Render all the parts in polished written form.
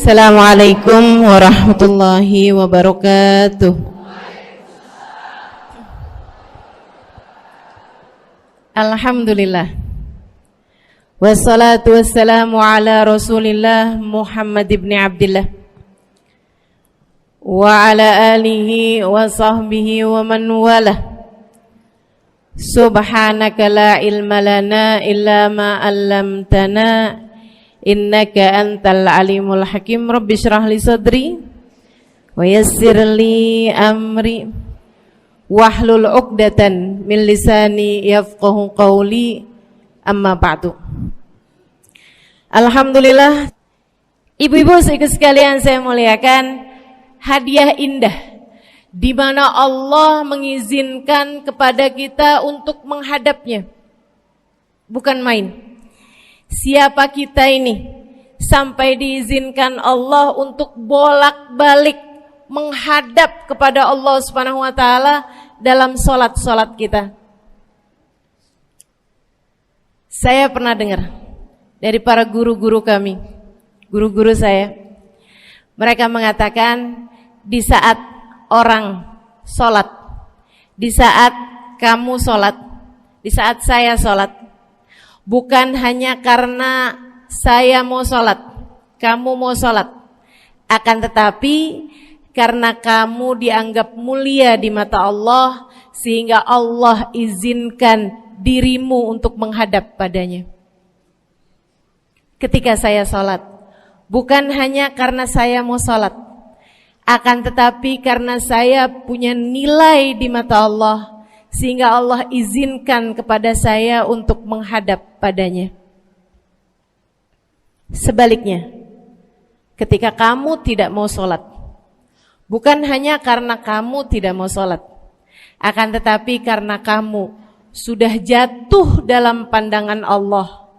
Assalamualaikum warahmatullahi wabarakatuh. Alhamdulillah. Wassalatu wassalamu ala Rasulillah Muhammad ibn Abdillah wa ala alihi wa sahbihi wa man walah. Subhanaka la ilma lana illa ma 'allamtana innaka antal alimul hakim. Rabbi shrah li sadri wa yassir li amri wahlul 'uqdatan min lisani yafqahu qawli. Amma ba'du. Alhamdulillah, ibu-ibu sekalian saya muliakan, hadiah indah di mana Allah mengizinkan kepada kita untuk menghadapnya. Bukan main. Siapa kita ini sampai diizinkan Allah untuk bolak-balik menghadap kepada Allah Subhanahu wa taala dalam salat-salat kita. Saya pernah dengar dari para guru-guru kami, guru-guru saya. Mereka mengatakan di saat orang salat, di saat kamu salat, di saat saya salat, bukan hanya karena saya mau sholat, kamu mau sholat, akan tetapi karena kamu dianggap mulia di mata Allah, sehingga Allah izinkan dirimu untuk menghadap padanya. Ketika saya sholat, bukan hanya karena saya mau sholat, akan tetapi karena saya punya nilai di mata Allah, sehingga Allah izinkan kepada saya untuk menghadap padanya. Sebaliknya, ketika kamu tidak mau sholat, bukan hanya karena kamu tidak mau sholat, akan tetapi karena kamu sudah jatuh dalam pandangan Allah,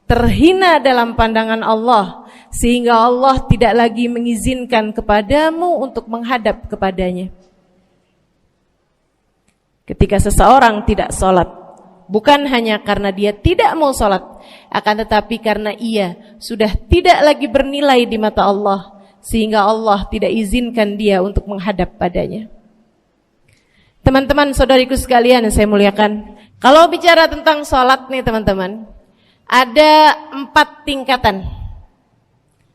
terhina dalam pandangan Allah, sehingga Allah tidak lagi mengizinkan kepadamu untuk menghadap kepadanya. Ketika seseorang tidak sholat, bukan hanya karena dia tidak mau sholat, akan tetapi karena ia sudah tidak lagi bernilai di mata Allah, sehingga Allah tidak izinkan dia untuk menghadap padanya. Teman-teman, saudariku sekalian yang saya muliakan, kalau bicara tentang sholat nih teman-teman, ada 4 tingkatan,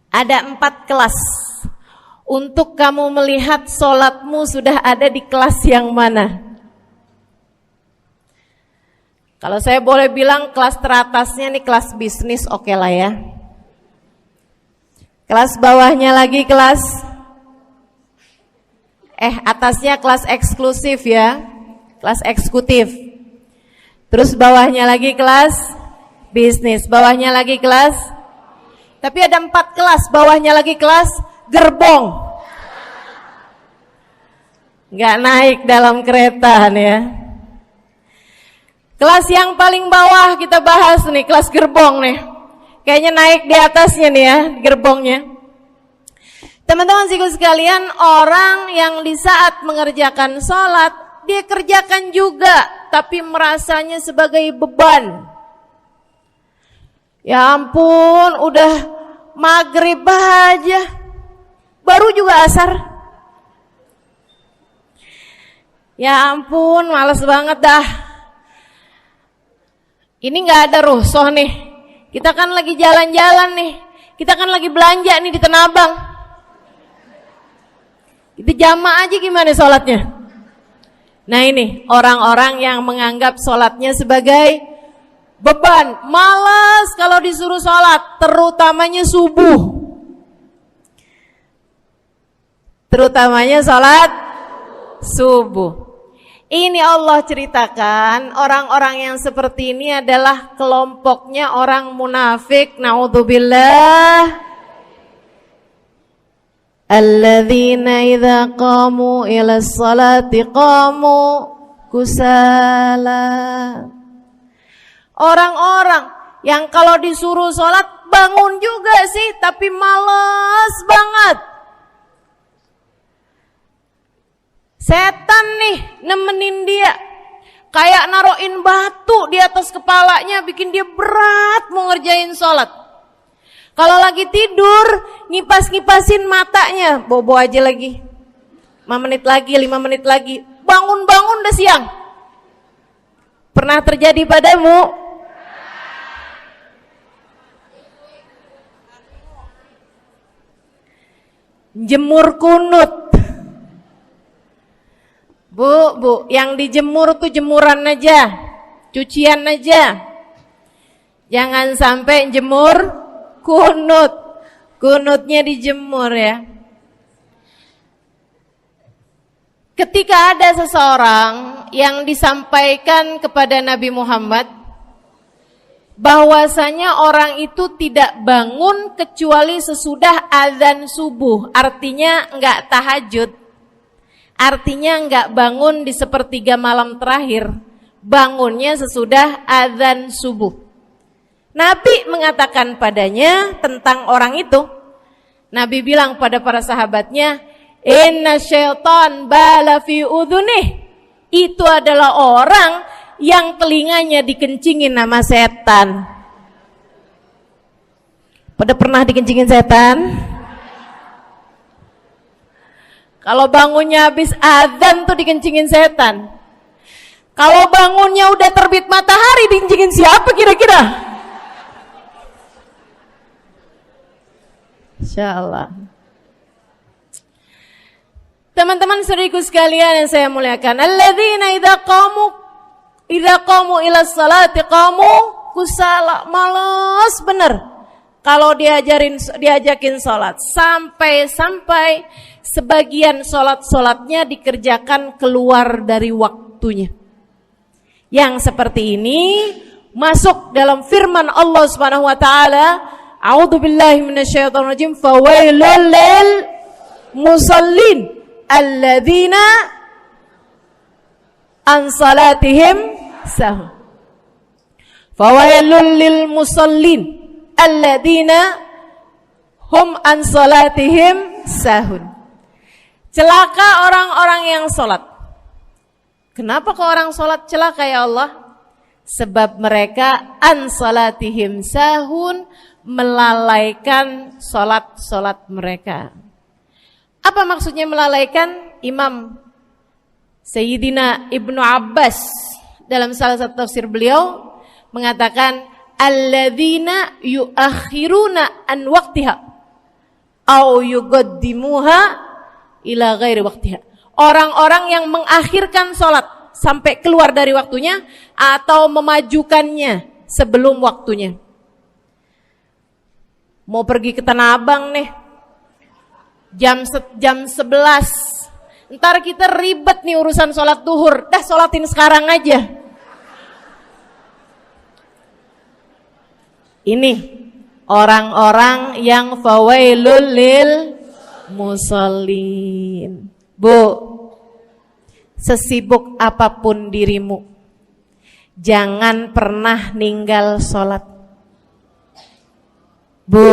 ada 4 kelas. Untuk kamu melihat sholatmu sudah ada di kelas yang mana. Kalau saya boleh bilang kelas teratasnya nih kelas bisnis, oke lah ya. Kelas bawahnya lagi kelas atasnya kelas eksklusif ya, kelas eksekutif. Terus bawahnya lagi kelas bisnis, bawahnya lagi kelas. Tapi ada 4 kelas, bawahnya lagi kelas gerbong. Nggak naik dalam kereta nih ya. Kelas yang paling bawah kita bahas nih, kelas gerbong nih. Kayaknya naik di atasnya nih ya, gerbongnya. Teman-teman sekalian, orang yang di saat mengerjakan sholat, dia kerjakan juga, tapi merasanya sebagai beban. Ya ampun, udah maghrib aja, baru juga asar. Ya ampun, males banget dah. Ini gak ada rusuh nih. Kita kan lagi jalan-jalan nih. Kita kan lagi belanja nih di Tanah Abang. Kita jamaah aja gimana sholatnya. Nah ini orang-orang yang menganggap sholatnya sebagai beban. Malas kalau disuruh sholat, terutamanya subuh. Terutamanya sholat subuh. Ini Allah ceritakan orang-orang yang seperti ini adalah kelompoknya orang munafik. Naudzubillah. Alladzina idza qamu ila sholati qamu kusala. Orang-orang yang kalau disuruh sholat bangun juga sih, tapi malas banget. Setan nih nemenin dia, kayak naroin batu di atas kepalanya, bikin dia berat mau ngerjain sholat. Kalau lagi tidur, ngipas-ngipasin matanya, bobo aja lagi. 5 menit lagi, 5 menit lagi. Bangun-bangun udah siang. Pernah terjadi padamu? Jemur kunut. Bu, yang dijemur tuh jemuran aja, cucian aja. Jangan sampai jemur kunut. Kunutnya dijemur ya. Ketika ada seseorang yang disampaikan kepada Nabi Muhammad bahwasanya orang itu tidak bangun kecuali sesudah azan subuh, artinya enggak tahajud, artinya enggak bangun di sepertiga malam terakhir, bangunnya sesudah azan subuh. Nabi mengatakan padanya tentang orang itu, Nabi bilang pada para sahabatnya, inna syaitan bala fi udhunih, itu adalah orang yang telinganya dikencingin sama setan. Pada pernah dikencingin setan? Kalau bangunnya habis azan tuh dikencingin setan. Kalau bangunnya udah terbit matahari dikencingin siapa kira-kira? Insyaallah. Teman-teman saudariku sekalian yang saya muliakan, alladzina idza qamu ila sholati qamu kusala, malas bener kalau diajakin sholat, sampai sebagian sholatnya dikerjakan keluar dari waktunya. Yang seperti ini masuk dalam firman Allah Subhanahu wa taala, a'udzubillahi minasyaitonir rajim, fawailul lil musallin alladzina an salatihim sahun. Fawailul lil musallin alladzina hum an salatihim sahun. Celaka orang-orang yang salat. Kenapa kok orang salat celaka ya Allah? Sebab mereka an salatihim sahun, melalaikan salat mereka. Apa maksudnya melalaikan? Imam Sayyidina Ibnu Abbas dalam salah satu tafsir beliau mengatakan alladzina yuakhiruna an waqtiha au yuqaddimuha ila ghairi waqtiha. Orang-orang yang mengakhirkan salat sampai keluar dari waktunya atau memajukannya sebelum waktunya. Mau pergi ke Tanah Abang nih, jam 11. Ntar kita ribet nih urusan sholat duhur. Dah sholatin sekarang aja. Ini orang-orang yang fawailul lil musallin. Bu, sesibuk apapun dirimu, jangan pernah ninggal sholat. Bu,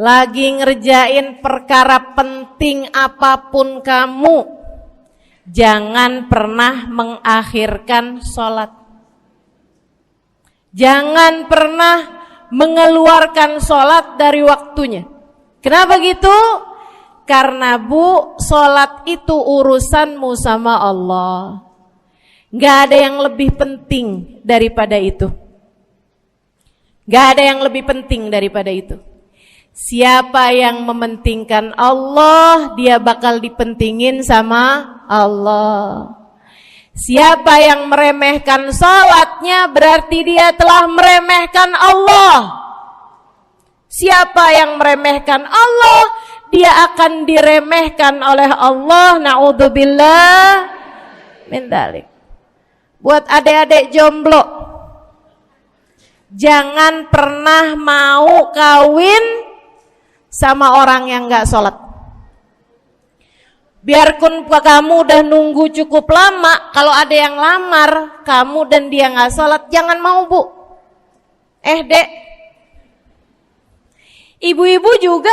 lagi ngerjain perkara penting apapun kamu, jangan pernah mengakhirkan sholat. Jangan pernah mengeluarkan sholat dari waktunya. Kenapa gitu? Karena bu, sholat itu urusanmu sama Allah. Gak ada yang lebih penting daripada itu. Gak ada yang lebih penting daripada itu. Siapa yang mementingkan Allah, dia bakal dipentingin sama Allah. Siapa yang meremehkan salatnya, berarti dia telah meremehkan Allah. Siapa yang meremehkan Allah, dia akan diremehkan oleh Allah. Na'udzubillah min dzalik. Buat adik-adik jomblo, jangan pernah mau kawin sama orang yang gak sholat. Biarpun kamu udah nunggu cukup lama, kalau ada yang lamar kamu dan dia gak sholat, jangan mau bu. Dek, ibu-ibu juga,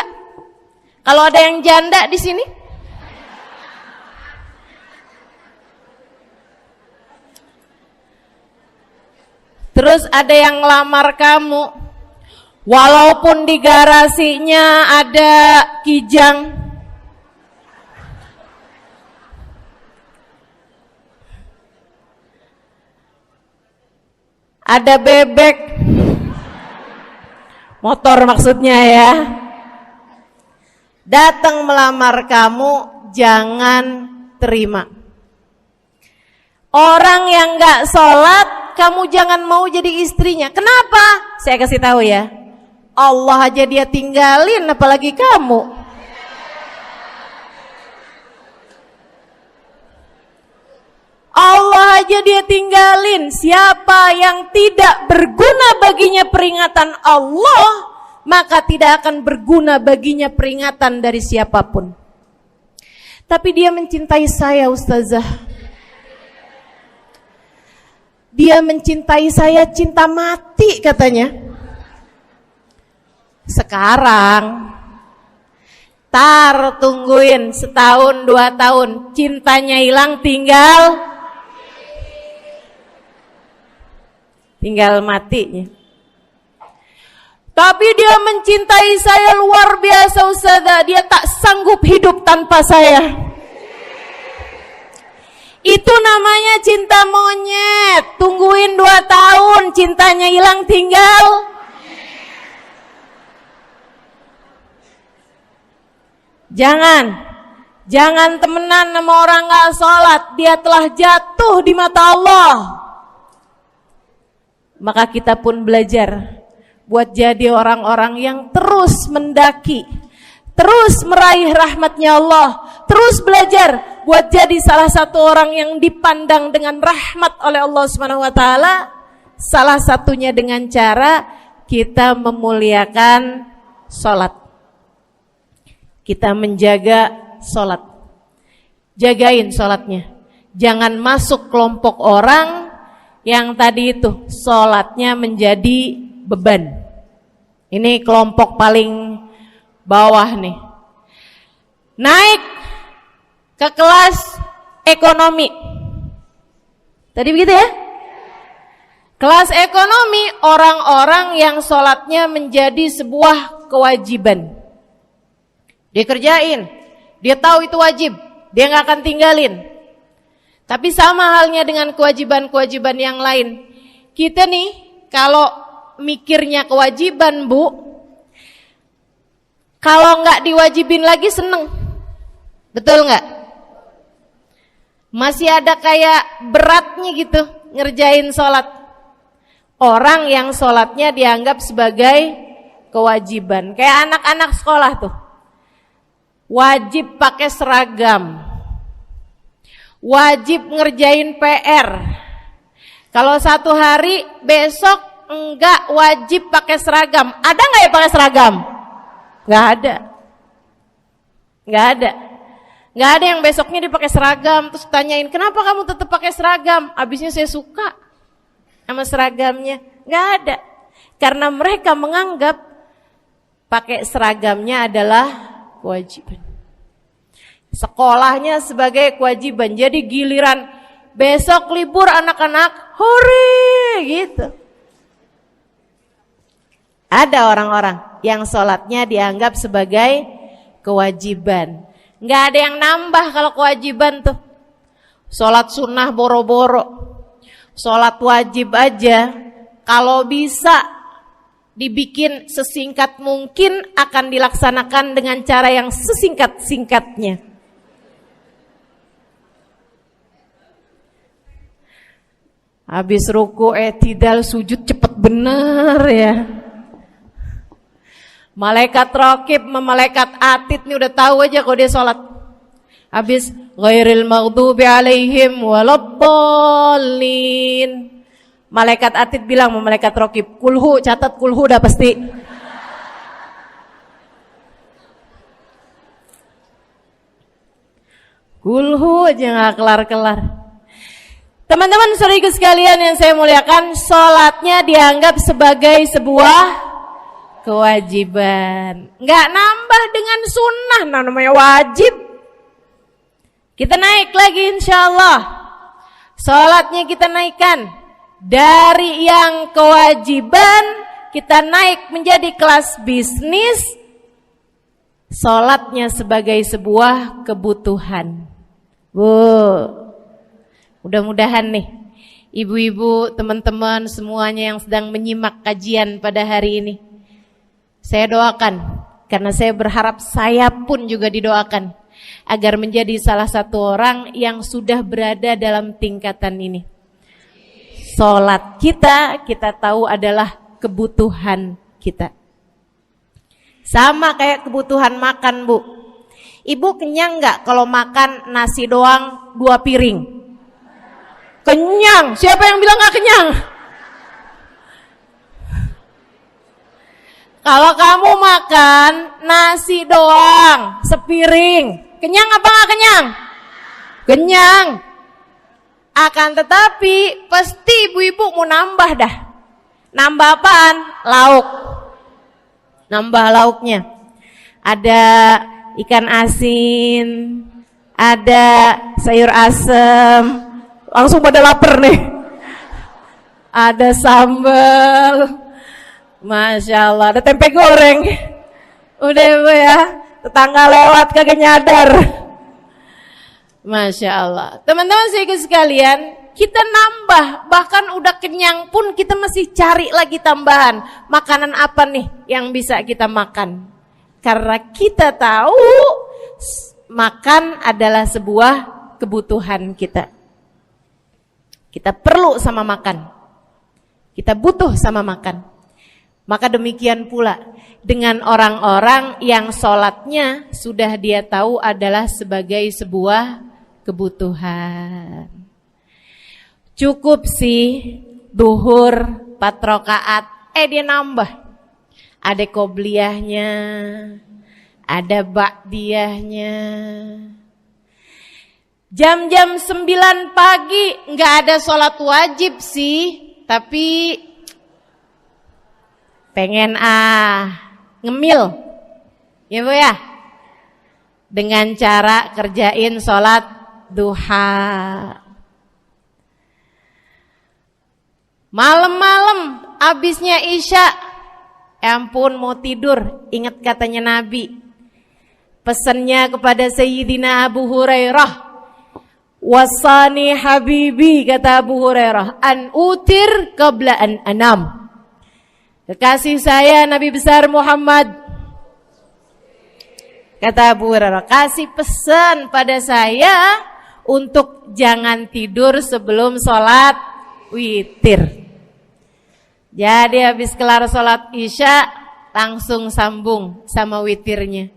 kalau ada yang janda di sini, terus ada yang lamar kamu, Walaupun di garasinya ada kijang, ada bebek, motor maksudnya ya, datang melamar kamu, jangan terima. Orang yang gak sholat, kamu jangan mau jadi istrinya. Kenapa? Saya kasih tahu ya, Allah aja dia tinggalin, apalagi kamu. Allah aja dia tinggalin. Siapa yang tidak berguna baginya peringatan Allah, maka tidak akan berguna baginya peringatan dari siapapun. Tapi dia mencintai saya, Ustazah. Dia mencintai saya cinta mati katanya. Sekarang tungguin setahun 2 tahun, cintanya hilang, tinggal matinya. Tapi dia mencintai saya luar biasa, Ustazah. Dia tak sanggup hidup tanpa saya. Itu namanya cinta monyet. Tungguin 2 tahun, cintanya hilang, tinggal. Jangan temenan sama orang gak sholat. Dia telah jatuh di mata Allah. Maka kita pun belajar buat jadi orang-orang yang terus mendaki, terus meraih rahmatnya Allah, terus belajar buat jadi salah satu orang yang dipandang dengan rahmat oleh Allah Subhanahu wa taala. Salah satunya dengan cara kita memuliakan sholat. Kita menjaga sholat. Jagain sholatnya. Jangan masuk kelompok orang yang tadi itu sholatnya menjadi beban. Ini kelompok paling bawah nih. Naik ke kelas ekonomi. Tadi begitu ya? Kelas ekonomi, orang-orang yang sholatnya menjadi sebuah kewajiban. Dia kerjain, dia tahu itu wajib, dia gak akan tinggalin. Tapi sama halnya dengan kewajiban-kewajiban yang lain. Kita nih kalau mikirnya kewajiban, Bu, kalau gak diwajibin lagi seneng. Betul gak? Masih ada kayak beratnya gitu ngerjain sholat. Orang yang sholatnya dianggap sebagai kewajiban. Kayak anak-anak sekolah tuh, wajib pakai seragam, wajib ngerjain PR. Kalau 1 hari, besok enggak wajib pakai seragam. Ada enggak ya pakai seragam? Enggak ada. Enggak ada. Enggak ada yang besoknya dipakai seragam. Terus tanyain, kenapa kamu tetap pakai seragam? Abisnya saya suka sama seragamnya. Enggak ada. Karena mereka menganggap pakai seragamnya adalah kewajiban. Sekolahnya sebagai kewajiban. Jadi giliran besok libur anak-anak, hore gitu. Ada orang-orang yang sholatnya dianggap sebagai kewajiban. Nggak ada yang nambah kalau kewajiban tuh. Sholat sunnah boro-boro, sholat wajib aja kalau bisa dibikin sesingkat mungkin akan dilaksanakan dengan cara yang sesingkat-singkatnya. Habis ruku i'tidal sujud cepet bener ya. Malaikat raqib sama malaikat atid nih udah tahu aja kalau dia sholat. Habis ghairil maghdubi alaihim waladdallin. Malaikat atid bilang sama malaikat raqib, kulhu, catat kulhu udah pasti. Kulhu aja gak kelar-kelar. Teman-teman saudariku sekalian yang saya muliakan, sholatnya dianggap sebagai sebuah kewajiban. Nggak nambah dengan sunnah, namanya wajib. Kita naik lagi insyaallah. Sholatnya kita naikkan dari yang kewajiban kita naik menjadi kelas bisnis, sholatnya sebagai sebuah kebutuhan. Bu, mudah-mudahan nih ibu-ibu, teman-teman semuanya yang sedang menyimak kajian pada hari ini, saya doakan, karena saya berharap saya pun juga didoakan, agar menjadi salah satu orang yang sudah berada dalam tingkatan ini. Sholat kita tahu adalah kebutuhan kita. Sama kayak kebutuhan makan, Bu. Ibu kenyang nggak kalau makan nasi doang 2 piring? Kenyang. Siapa yang bilang nggak kenyang? Kalau kamu makan nasi doang sepiring, kenyang apa nggak kenyang? Kenyang. Akan tetapi pasti ibu-ibu mau nambah dah. Nambah apaan? Lauk. Nambah lauknya. Ada ikan asin, ada sayur asem. Langsung pada lapar nih. Ada sambal. Masya Allah, ada tempe goreng. Udah ibu ya, tetangga lewat kagak nyadar. Masya Allah. Teman-teman sekalian, kita nambah, bahkan udah kenyang pun kita masih cari lagi tambahan. Makanan apa nih yang bisa kita makan? Karena kita tahu makan adalah sebuah kebutuhan kita. Kita perlu sama makan. Kita butuh sama makan. Maka demikian pula dengan orang-orang yang sholatnya sudah dia tahu adalah sebagai sebuah kebutuhan. Cukup sih duhur 4 rakaat, dia nambah. Ada qobliyahnya, ada ba'diyahnya. Jam-jam 9 pagi nggak ada sholat wajib sih, tapi pengen ngemil, ya Bu ya, dengan cara kerjain sholat duha. Malam-malam abisnya isya, ampun mau tidur, ingat katanya Nabi, pesannya kepada Sayyidina Abu Hurairah, wasani habibi, kata Abu Hurairah, an utir qabla an anam. Kekasih saya Nabi besar Muhammad, kata Abu Hurairah, kasih pesan pada saya untuk jangan tidur sebelum sholat witir. Jadi habis kelar sholat isya langsung sambung sama witirnya.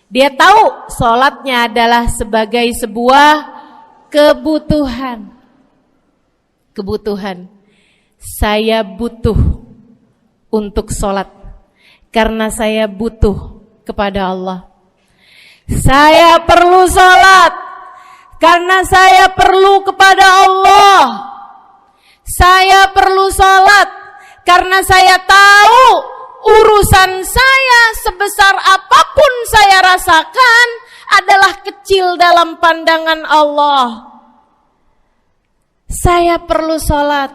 Dia tahu sholatnya adalah sebagai sebuah kebutuhan. Kebutuhan. Saya butuh untuk sholat karena saya butuh kepada Allah. Saya perlu sholat karena saya perlu kepada Allah. Saya perlu sholat karena saya tahu urusan saya sebesar apapun saya rasakan adalah kecil dalam pandangan Allah. Saya perlu sholat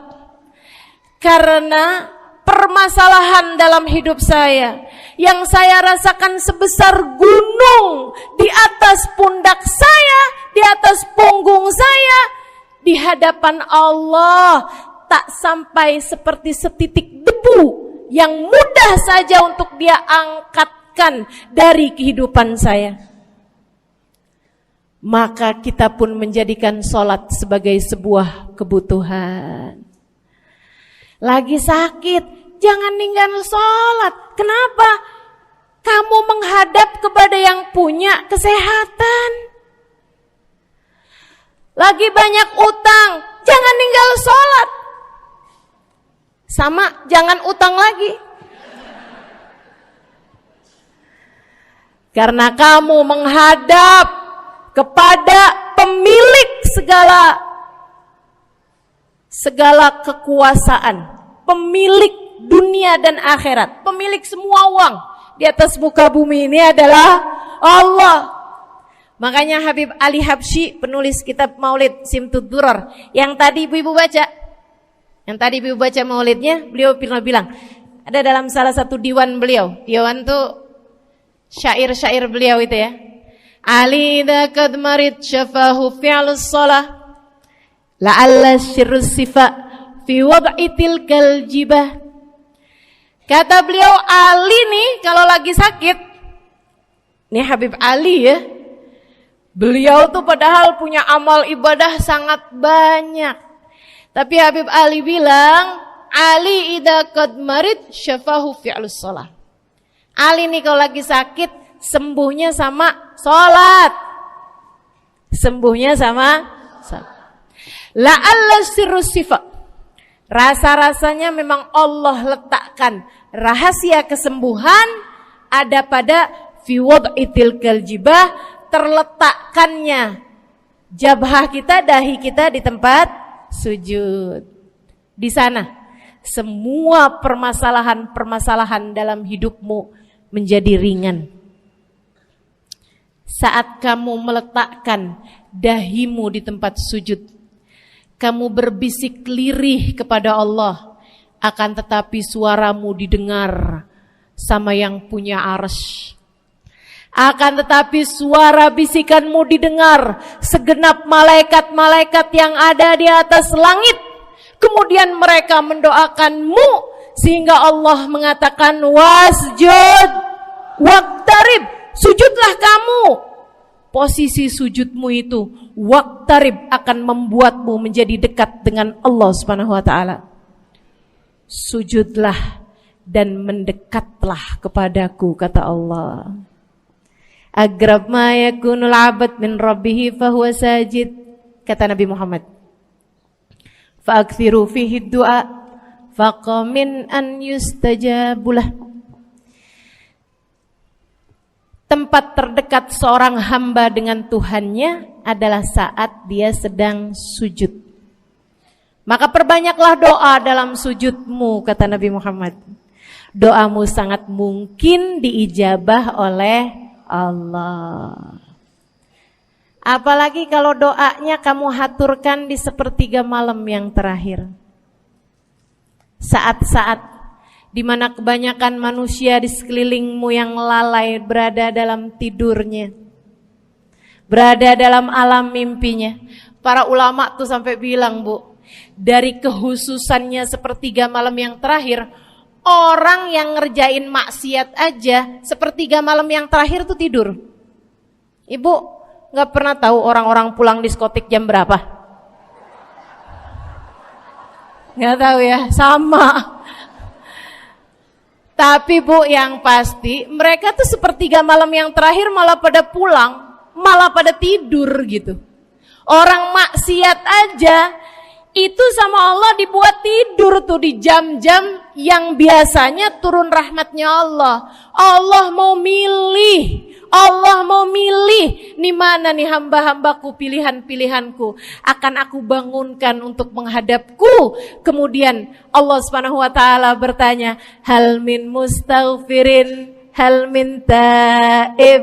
karena permasalahan dalam hidup saya yang saya rasakan sebesar gunung di atas pundak saya, di atas punggung saya, di hadapan Allah tak sampai seperti setitik debu yang mudah saja untuk dia angkatkan dari kehidupan saya. Maka kita pun menjadikan sholat sebagai sebuah kebutuhan. Lagi sakit, jangan ninggal sholat. Kenapa? Kamu menghadap kepada yang punya kesehatan. Lagi banyak utang, jangan ninggal sholat. Sama, jangan utang lagi. Karena kamu menghadap kepada pemilik segala kekuasaan, pemilik dunia dan akhirat, pemilik semua uang di atas muka bumi ini adalah Allah. Makanya Habib Ali Habsyi, penulis kitab Maulid Simtud Durar, yang tadi ibu-ibu baca maulidnya, beliau pernah bilang, Ada dalam salah satu diwan beliau. Diwan tuh syair-syair beliau itu ya. Ali idza kad marid syafahu fi'lus shalah la'alla syirru sifa fi wad'i tilkal jibah. Kata beliau, Ali nih kalau lagi sakit, nih Habib Ali ya, beliau tuh padahal punya amal ibadah sangat banyak. Tapi Habib Ali bilang, Ali idza qad marid syafahu fi'lus shalah. Ali nih kalau lagi sakit, sembuhnya sama sholat. Sembuhnya sama sholat. La'alla sirru sifat. Rasa-rasanya memang Allah letakkan rahasia kesembuhan ada pada fi wad'i tilkal jibah, terletakkannya jabhah kita, dahi kita di tempat sujud. Di sana semua permasalahan-permasalahan dalam hidupmu menjadi ringan. Saat kamu meletakkan dahimu di tempat sujud, kamu berbisik lirih kepada Allah, akan tetapi suaramu didengar sama yang punya arsy. Akan tetapi suara bisikanmu didengar segenap malaikat-malaikat yang ada di atas langit. Kemudian mereka mendoakanmu sehingga Allah mengatakan wasjud waqtarib, sujudlah kamu. Posisi sujudmu itu waqtarib akan membuatmu menjadi dekat dengan Allah Subhanahu wa taala. Sujudlah dan mendekatlah kepadaku, kata Allah. Agrab ma yakunul 'abd min rabbih fahuwa sajid, kata Nabi Muhammad. Fa'akthiru fihi du'a faqamin an yustajabulah. Tempat terdekat seorang hamba dengan Tuhannya adalah saat dia sedang sujud. Maka perbanyaklah doa dalam sujudmu, kata Nabi Muhammad. Doamu sangat mungkin diijabah oleh Allah. Apalagi kalau doanya kamu haturkan di sepertiga malam yang terakhir. Saat-saat di mana kebanyakan manusia di sekelilingmu yang lalai berada dalam tidurnya, berada dalam alam mimpinya. Para ulama tuh sampai bilang, Bu, dari kehususannya sepertiga malam yang terakhir, orang yang ngerjain maksiat aja sepertiga malam yang terakhir tuh tidur. Ibu gak pernah tahu orang-orang pulang diskotik jam berapa? Gak tahu ya, sama. Tapi Bu, yang pasti mereka tuh sepertiga malam yang terakhir malah pada pulang, malah pada tidur gitu. Orang maksiat aja itu sama Allah dibuat tidur tuh di jam-jam yang biasanya turun rahmatnya Allah. Allah mau milih nih mana nih hamba-hambaku, pilihan-pilihanku akan aku bangunkan untuk menghadapku. Kemudian Allah Subhanahu wa taala bertanya, hal min mustaghfirin, hal min taib,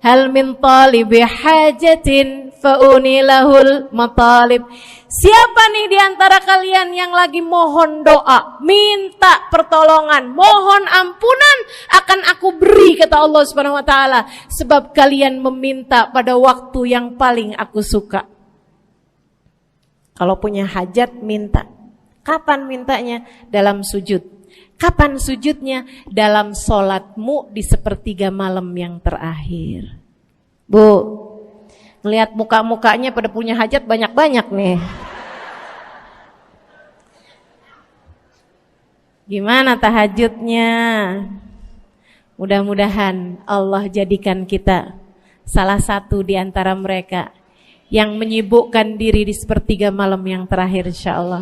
hal min talibi hajatin faunilahul matalib. Siapa nih di antara kalian yang lagi mohon doa, minta pertolongan, mohon ampunan, akan aku beri, kata Allah Subhanahu wa taala, sebab kalian meminta pada waktu yang paling aku suka. Kalau punya hajat minta. Kapan mintanya? Dalam sujud. Kapan sujudnya? Dalam sholatmu di sepertiga malam yang terakhir. Bu, ngelihat muka-mukanya pada punya hajat banyak-banyak nih. Gimana tahajudnya? Mudah-mudahan Allah jadikan kita salah satu di antara mereka yang menyibukkan diri di sepertiga malam yang terakhir, insyaallah.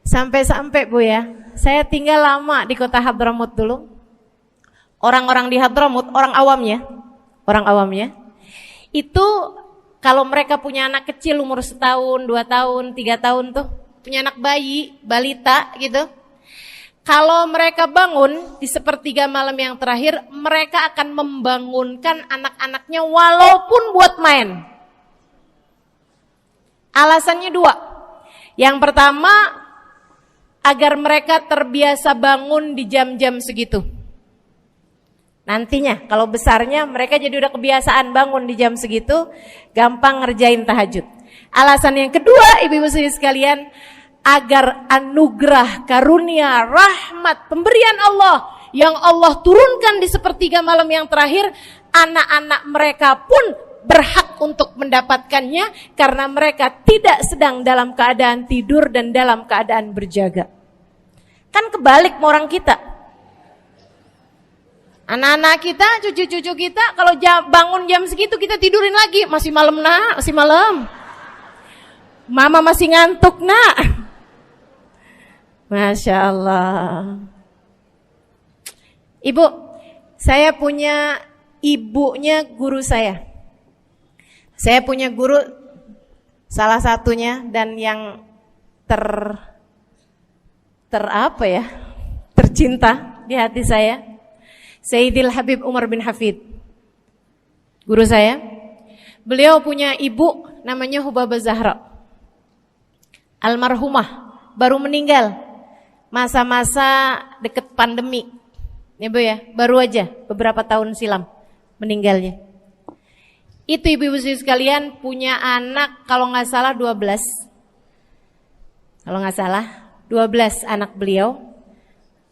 Sampai-sampai Bu ya, saya tinggal lama di kota Hadramut dulu. Orang-orang di Hadramut, orang awamnya, itu kalau mereka punya anak kecil umur 1 tahun, 2 tahun, 3 tahun tuh, punya anak bayi, balita gitu. Kalau mereka bangun di sepertiga malam yang terakhir, mereka akan membangunkan anak-anaknya walaupun buat main. Alasannya 2. Yang pertama, agar mereka terbiasa bangun di jam-jam segitu. Nantinya kalau besarnya mereka jadi udah kebiasaan bangun di jam segitu, gampang ngerjain tahajud. Alasan yang kedua, ibu-ibu sekalian, agar anugerah, karunia, rahmat, pemberian Allah yang Allah turunkan di sepertiga malam yang terakhir, anak-anak mereka pun berhak untuk mendapatkannya karena mereka tidak sedang dalam keadaan tidur dan dalam keadaan berjaga. Kan kebalik sama orang kita. Anak-anak kita, cucu-cucu kita kalau bangun jam segitu kita tidurin lagi, masih malam nak, masih malam. Mama masih ngantuk nak. Masya Allah. Ibu, saya punya ibunya guru saya. Saya punya guru salah satunya dan yang tercinta di hati saya, Sayyidil Habib Umar bin Hafid. Guru saya. Beliau punya ibu namanya Hubabah Zahra. Almarhumah, baru meninggal masa-masa deket pandemi. Ya Bu ya, baru aja beberapa tahun silam meninggalnya. Itu ibu-ibu sekalian punya anak kalau nggak salah 12. Kalau nggak salah 12 anak beliau.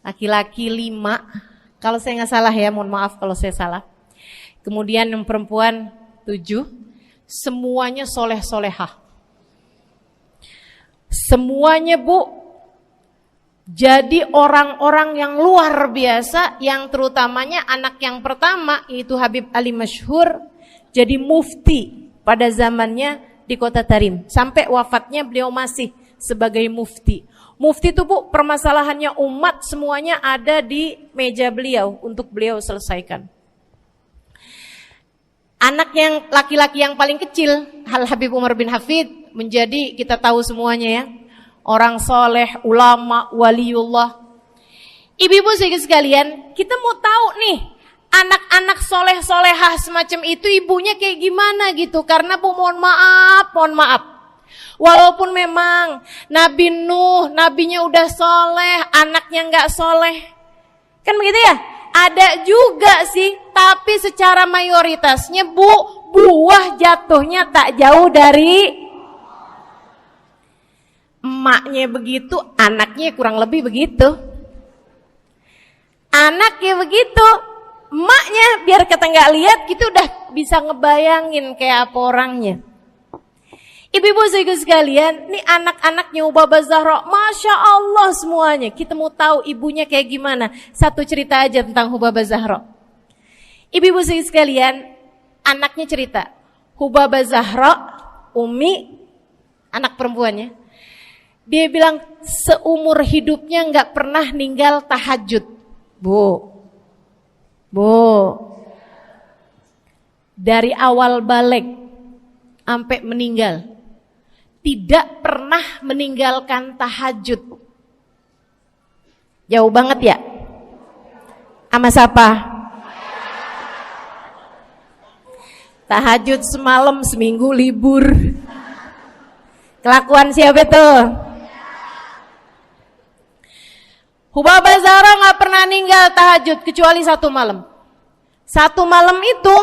Laki-laki 5. Kalau saya nggak salah ya, mohon maaf kalau saya salah. Kemudian yang perempuan 7. Semuanya soleh-solehah. Semuanya Bu, jadi orang-orang yang luar biasa, yang terutamanya anak yang pertama yaitu Habib Ali Masyhur, jadi mufti pada zamannya di Kota Tarim. Sampai wafatnya beliau masih sebagai mufti. Mufti itu Bu, permasalahannya umat semuanya ada di meja beliau untuk beliau selesaikan. Anak yang laki-laki yang paling kecil, Habib Umar bin Hafid, menjadi kita tahu semuanya ya, orang soleh, ulama, waliullah. Ibu-ibu sekalian, kita mau tahu nih, anak-anak soleh-solehah semacam itu ibunya kayak gimana gitu. Karena Bu, mohon maaf, walaupun memang Nabi Nuh, nabinya udah soleh, anaknya gak soleh, kan begitu ya? Ada juga sih, tapi secara mayoritasnya Bu, buah jatuhnya tak jauh dari emaknya begitu, anaknya kurang lebih begitu. Anaknya begitu, emaknya biar kita nggak lihat gitu udah bisa ngebayangin kayak apa orangnya. Ibu-ibu sekalian, nih anak-anaknya Hubabah Zahra, Masya Allah semuanya. Kita mau tahu ibunya kayak gimana. Satu cerita aja tentang Hubabah Zahra. Ibu-ibu sekalian, anaknya cerita, Hubabah Zahra, Umi, anak perempuannya, dia bilang seumur hidupnya nggak pernah ninggal tahajud. Bu, dari awal balik sampai meninggal, tidak pernah meninggalkan tahajud. Jauh banget ya? Sama siapa? Tahajud semalam, seminggu libur. Kelakuan siapa tuh? Hubabah Zahra gak pernah ninggal tahajud kecuali satu malam. Satu malam itu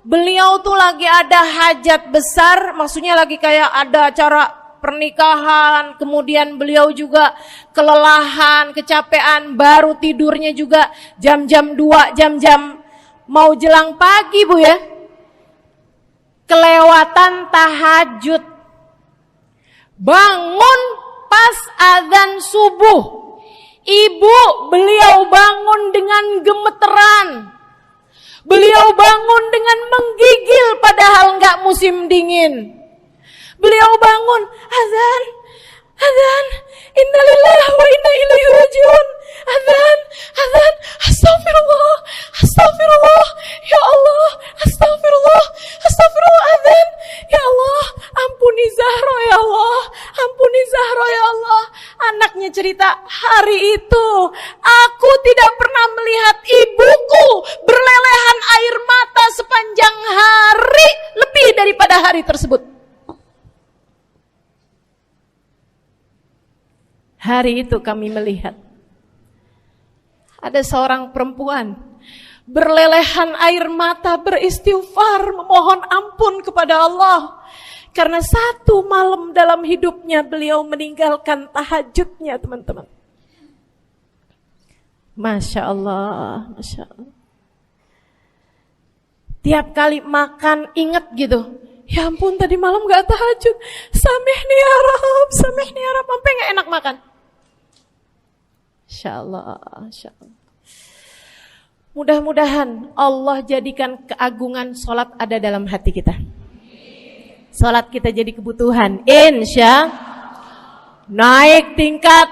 beliau tuh lagi ada hajat besar, maksudnya lagi kayak ada acara pernikahan, kemudian beliau juga kelelahan, kecapean, baru tidurnya juga jam-jam 2, jam-jam mau jelang pagi Bu ya. Kelewatan tahajud. Bangun pas azan subuh. Ibu, beliau bangun dengan gemeteran. Beliau bangun dengan menggigil padahal enggak musim dingin. Beliau bangun, azan, innalillahi wa inna ilaihi rajiun. Azan, astagfirullah, ya Allah, astagfirullah, azan, ya Allah, ampuni Zahra ya Allah, Anaknya cerita, hari itu aku tidak pernah melihat ibuku berlelehan air mata sepanjang hari lebih daripada hari tersebut. Hari itu kami melihat ada seorang perempuan berlelehan air mata beristighfar memohon ampun kepada Allah karena satu malam dalam hidupnya beliau meninggalkan tahajudnya, teman-teman. Masya Allah, Masya Allah. Tiap kali makan ingat gitu, ya ampun tadi malam gak tahajud, samihni ya Rab, samihni ya Rab, sampai gak enak makan. Insya Allah, Insya Allah. Mudah-mudahan Allah jadikan keagungan sholat ada dalam hati kita. Sholat kita jadi kebutuhan. Insya naik tingkat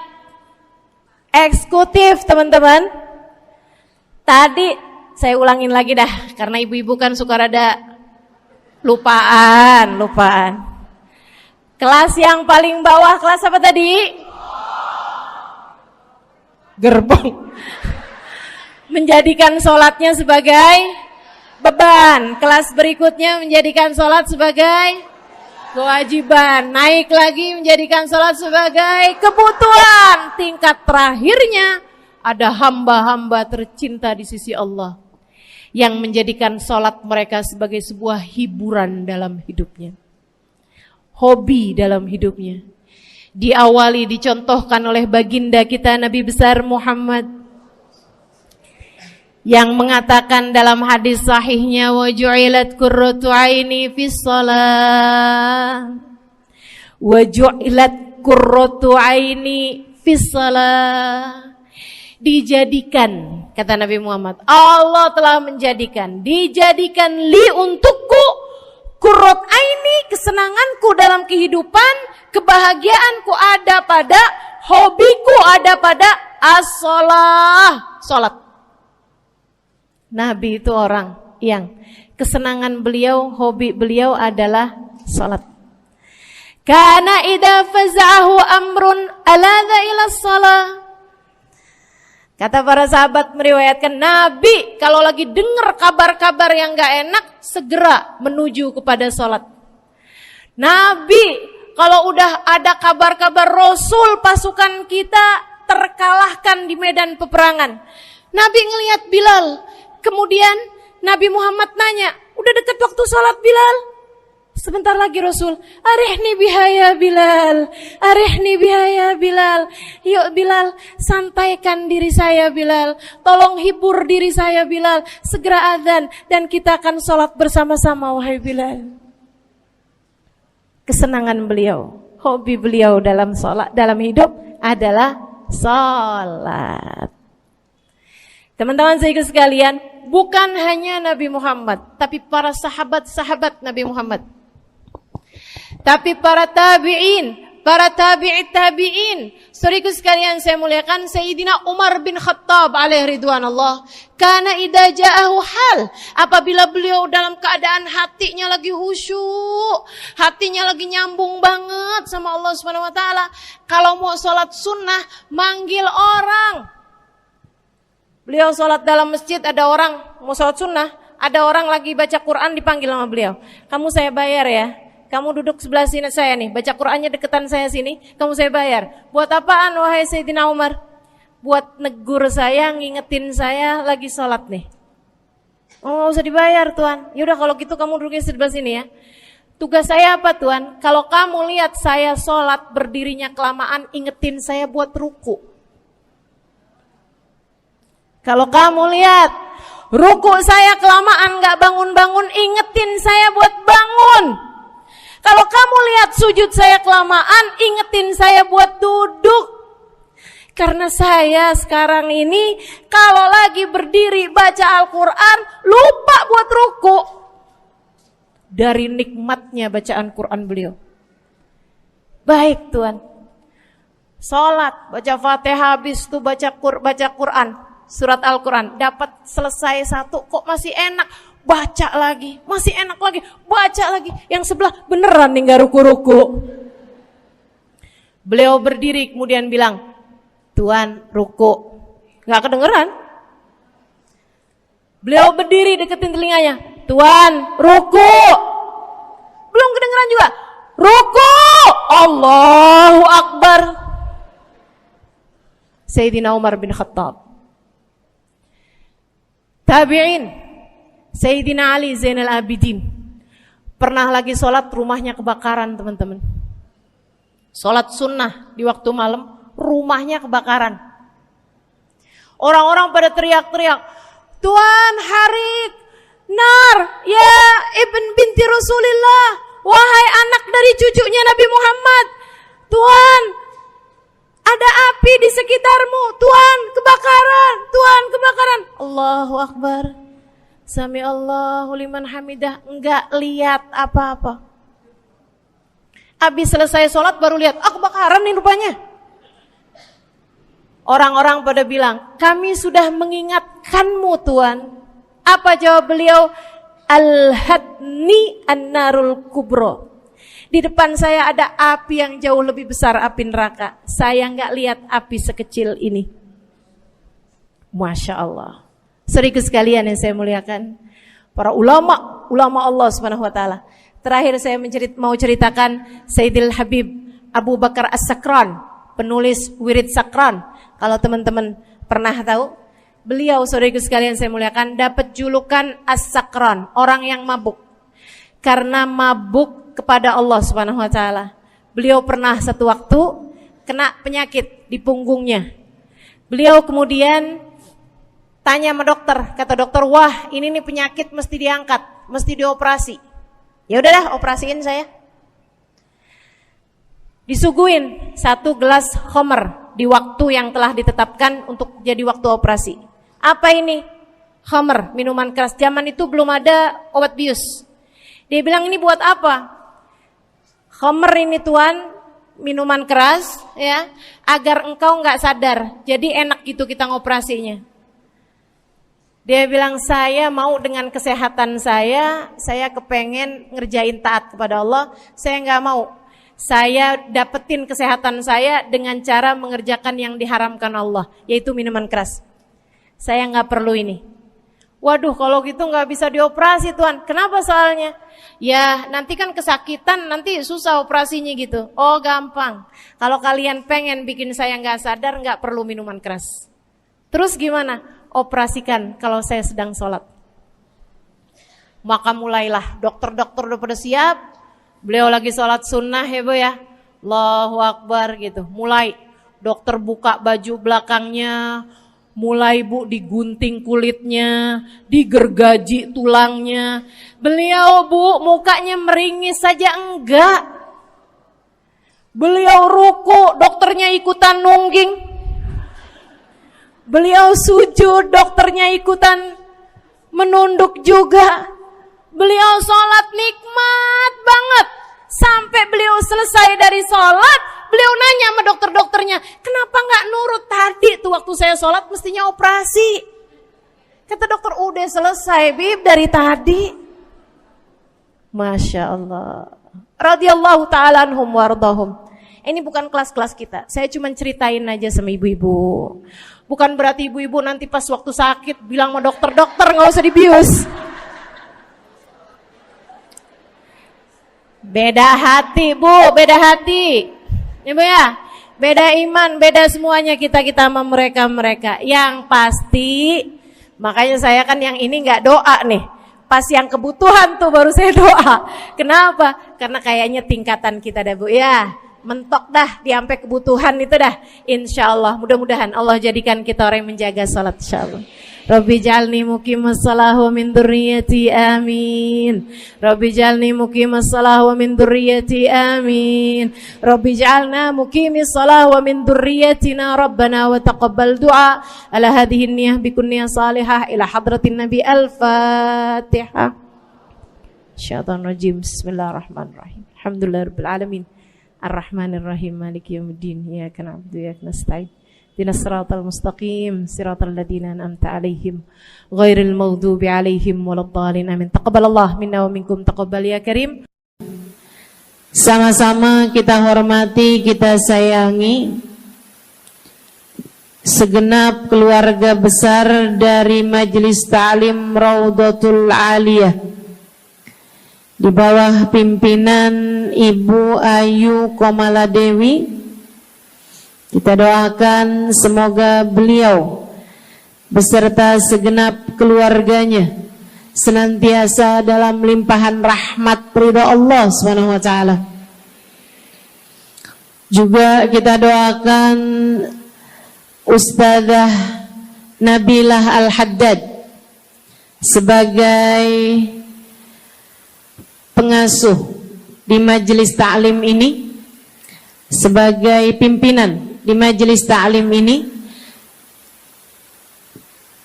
eksekutif, teman-teman. Tadi saya ulangin lagi dah, karena ibu-ibu kan suka rada lupaan. Kelas yang paling bawah, kelas apa tadi? Gerbong. Menjadikan sholatnya sebagai beban. Kelas berikutnya menjadikan sholat sebagai kewajiban. Naik lagi menjadikan sholat sebagai kebutuhan. Tingkat terakhirnya ada hamba-hamba tercinta di sisi Allah yang menjadikan sholat mereka sebagai sebuah hiburan dalam hidupnya, hobi dalam hidupnya. Diawali, dicontohkan oleh baginda kita Nabi besar Muhammad yang mengatakan dalam hadis sahihnya, wa ju'ilat qurratu aini fis shalah, wa ju'ilat qurratu aini fis shalah. Dijadikan, kata Nabi Muhammad, Allah telah menjadikan, dijadikan li untukku qurrat aini, kesenanganku dalam kehidupan, kebahagiaanku ada pada, hobiku ada pada as-shalah, salat. Nabi itu orang yang kesenangan beliau, hobi beliau adalah salat. Kana idza faza'ahu amrun aladha ila shalah. Kata para sahabat meriwayatkan, Nabi kalau lagi dengar kabar-kabar yang gak enak, segera menuju kepada sholat. Nabi kalau udah ada kabar-kabar Rasul pasukan kita terkalahkan di medan peperangan, Nabi ngelihat Bilal. Kemudian Nabi Muhammad nanya, udah dekat waktu sholat Bilal? Sebentar lagi Rasul, arihni bihaya Bilal, arihni bihaya Bilal. Yuk Bilal, sampaikan diri saya Bilal, tolong hibur diri saya Bilal. Segera azan dan kita akan sholat bersama-sama wahai Bilal. Kesenangan beliau, hobi beliau dalam sholat, dalam hidup adalah sholat. Teman-teman saya sekalian, bukan hanya Nabi Muhammad, tapi para sahabat-sahabat Nabi Muhammad, tapi para tabi'in, para tabi'it tabi'in. Saudaraku sekalian saya muliakan, Sayyidina Umar bin Khattab alaihi ridwanullah, kana idza ja'ahu hal, apabila beliau dalam keadaan hatinya lagi khusyuk, hatinya lagi nyambung banget sama Allah Subhanahu wa taala, kalau mau salat sunnah manggil orang. Beliau salat dalam masjid, ada orang mau salat sunnah, ada orang lagi baca Quran dipanggil sama beliau. Kamu saya bayar ya. Kamu duduk sebelah sini saya nih, baca Qur'annya deketan saya sini, kamu saya bayar. Buat apaan wahai Sayyidina Umar? Buat negur saya, ngingetin saya lagi sholat nih. Oh gak usah dibayar Tuan. Yaudah kalau gitu kamu duduknya sebelah sini ya. Tugas saya apa Tuan? Kalau kamu lihat saya sholat berdirinya kelamaan, ingetin saya buat ruku. Kalau kamu lihat ruku saya kelamaan gak bangun-bangun, ingetin saya buat bangun. Kalau kamu lihat sujud saya kelamaan, ingetin saya buat duduk. Karena saya sekarang ini kalau lagi berdiri baca Al-Quran, lupa buat ruku. Dari nikmatnya bacaan Quran beliau. Baik Tuan. Sholat, baca Fatihah, habis itu baca Quran, surat Al-Quran. Dapat selesai satu, kok masih enak. Baca lagi, masih enak lagi, baca lagi. Yang sebelah beneran nih gak ruku-ruku. Beliau berdiri kemudian bilang, Tuan ruku. Gak kedengeran. Beliau berdiri deketin telinganya, Tuan ruku. Belum kedengeran juga. Ruku. Allahu Akbar. Sayyidina Umar bin Khattab. Tabi'in, Sayyidina Ali Zainal Abidin. Pernah lagi sholat, rumahnya kebakaran, teman-teman. Sholat sunnah di waktu malam, rumahnya kebakaran. Orang-orang pada teriak-teriak, Tuan Harik, nar, ya ibn binti Rasulillah, wahai anak dari cucunya Nabi Muhammad. Tuan, ada api di sekitarmu. Tuan, kebakaran. Tuan, kebakaran. Allahu Akbar. Sami Allahu liman hamidah. Enggak lihat apa-apa. Habis selesai sholat baru lihat, kebakaran nih rupanya. Orang-orang pada bilang, kami sudah mengingatkanmu Tuan. Apa jawab beliau? Al-hadni an-narul kubro. Di depan saya ada api yang jauh lebih besar, api neraka. Saya nggak lihat api sekecil ini. Masya Allah. Saudara sekalian yang saya muliakan, para ulama Allah Subhanahu Wa Taala. Terakhir saya mau ceritakan Sayyidil Habib Abu Bakar As-Sakran, penulis Wirid Sakran. Kalau teman-teman pernah tahu, beliau saudara sekalian saya muliakan dapat julukan As-Sakran, orang yang mabuk. Karena mabuk kepada Allah Subhanahu Wa Taala. Beliau pernah satu waktu kena penyakit di punggungnya. Beliau kemudian tanya sama dokter, kata dokter, wah ini nih penyakit mesti diangkat, mesti dioperasi. Ya udahlah, operasiin saya. Disuguhin 1 gelas khamr di waktu yang telah ditetapkan untuk jadi waktu operasi. Apa ini? Khamr, minuman keras. Zaman itu belum ada obat bius. Dia bilang, ini buat apa? Khamr ini Tuan, minuman keras ya, agar engkau nggak sadar. Jadi enak gitu kita ngoperasinya. Dia bilang, saya mau dengan kesehatan saya kepengen ngerjain taat kepada Allah. Saya nggak mau. Saya dapetin kesehatan saya dengan cara mengerjakan yang diharamkan Allah, yaitu minuman keras. Saya nggak perlu ini. Waduh, kalau gitu nggak bisa dioperasi Tuan. Kenapa soalnya? Ya nanti kan kesakitan, nanti susah operasinya gitu. Oh gampang. Kalau kalian pengen bikin saya nggak sadar, nggak perlu minuman keras. Terus gimana? Operasikan kalau saya sedang sholat. Maka mulailah dokter-dokter udah pada siap. Beliau lagi sholat sunnah ya Bu ya. Allahu Akbar gitu. Mulai dokter buka baju belakangnya. Mulai Bu digunting kulitnya, digergaji tulangnya. Beliau Bu mukanya meringis saja enggak. Beliau ruku, dokternya ikutan nungging. Beliau sujud, dokternya ikutan menunduk juga. Beliau sholat nikmat banget. Sampai beliau selesai dari sholat, beliau nanya sama dokter-dokternya, kenapa gak nurut tadi tuh waktu saya sholat mestinya operasi. Kata dokter, udah selesai Bib dari tadi. Masya Allah. Radiyallahu ta'ala anhum wardahum. Ini bukan kelas-kelas kita. Saya cuma ceritain aja sama ibu-ibu. Bukan berarti ibu-ibu nanti pas waktu sakit bilang sama dokter-dokter gak usah dibius. Beda hati Bu, beda hati. Ibu ya, beda iman, beda semuanya kita sama mereka. Yang pasti, makanya saya kan yang ini nggak doa nih. Pas yang kebutuhan tuh baru saya doa. Kenapa? Karena kayaknya tingkatan kita dah Bu ya. Mentok dah, sampai kebutuhan itu dah. Insya Allah, mudah-mudahan Allah jadikan kita orang yang menjaga salat insya Allah. Rabbi jalni muqimas salah wa min dzurriyyati amin. Rabbi jalni muqimas salah wa min dzurriyyati amin. Rabbi jalna muqimis salah wa min dzurriyyatina rabbana wa taqabbal du'a. Ala hadhihi niyyah bikun niyyah salihah ila hadratin nabi al-fatihah. Syaitanir rajim. Bismillahirrahmanirrahim. Alhamdulillahirabbil alamin. Ar-Rahmanir-Rahim. Maliki yaumiddin. Iyyaka na'budu wa iyyaka nasta'in. Ihdinas siratal mustaqim, siratal ladzina an'amta 'alaihim, ghairil maghdubi 'alaihim waladdallin. Amin. Taqabbalallahu minna wa minkum, taqabbal ya karim. Sama-sama kita hormati, kita sayangi segenap keluarga besar dari Majelis Ta'lim Raudhatul Aliyah di bawah pimpinan Ibu Ayu Komaladewi Kita doakan semoga beliau beserta segenap keluarganya senantiasa dalam limpahan rahmat ridha Allah Subhanahu wa taala. Juga kita doakan Ustazah Nabilah Al-Haddad sebagai pengasuh di majelis ta'lim ini, sebagai pimpinan di majelis ta'lim ini,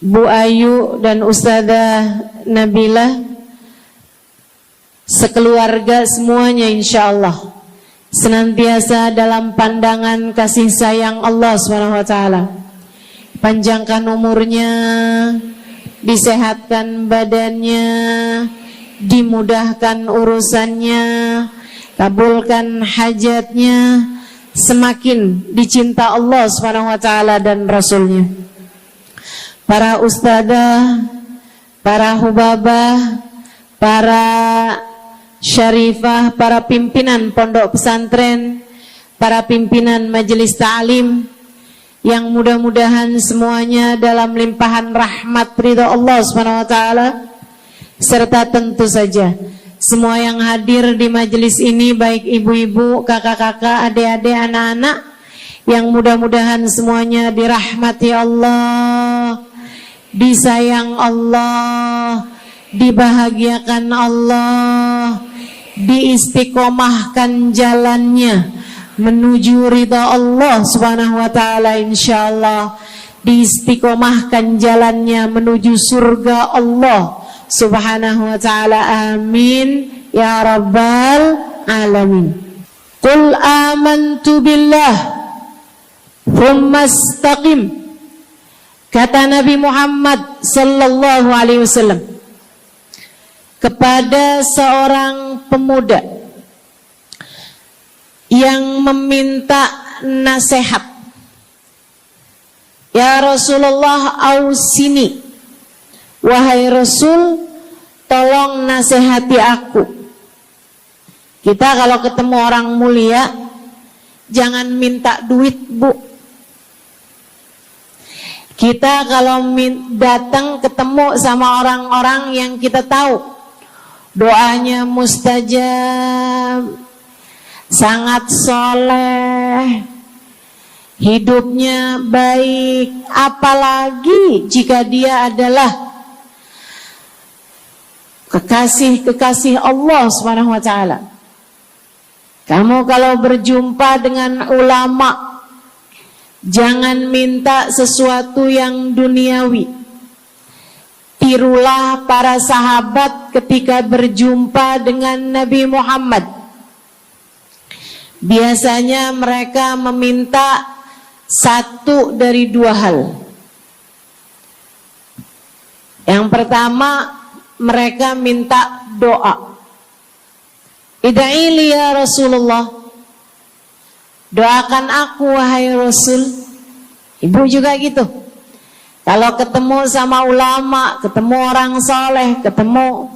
Bu Ayu dan Ustazah Nabilah sekeluarga semuanya insyaallah senantiasa dalam pandangan kasih sayang Allah SWT. Panjangkan umurnya, disehatkan badannya, dimudahkan urusannya, kabulkan hajatnya, semakin dicinta Allah SWT dan Rasulnya. Para ustadzah, para hubabah, para syarifah, para pimpinan pondok pesantren, para pimpinan majelis ta'lim, yang mudah-mudahan semuanya dalam limpahan rahmat ridha Allah SWT, serta tentu saja semua yang hadir di majelis ini, baik ibu-ibu, kakak-kakak, adik-adik, anak-anak, yang mudah-mudahan semuanya dirahmati Allah, disayang Allah, dibahagiakan Allah, diistiqomahkan jalannya menuju ridha Allah Subhanahu wa taala, insyaallah diistiqomahkan jalannya menuju surga Allah Subhanahu wa taala. Amin ya rabbal alamin. Qul amantu billah thumma istaqim, kata Nabi Muhammad sallallahu alaihi wasallam kepada seorang pemuda yang meminta nasihat, ya Rasulullah ausini, wahai Rasul tolong nasihati aku. Kita kalau ketemu orang mulia jangan minta duit, Bu. Kita kalau datang ketemu sama orang-orang yang kita tahu doanya mustajab, sangat soleh, hidupnya baik, apalagi jika dia adalah kekasih-kekasih Allah Subhanahu wa taala. Kamu kalau berjumpa dengan ulama, jangan minta sesuatu yang duniawi. Tirulah para sahabat ketika berjumpa dengan Nabi Muhammad. Biasanya mereka meminta satu dari dua hal. Yang pertama, mereka minta doa. Ida'ili ya Rasulullah, doakan aku wahai Rasul. Ibu juga gitu. Kalau ketemu sama ulama, ketemu orang soleh, ketemu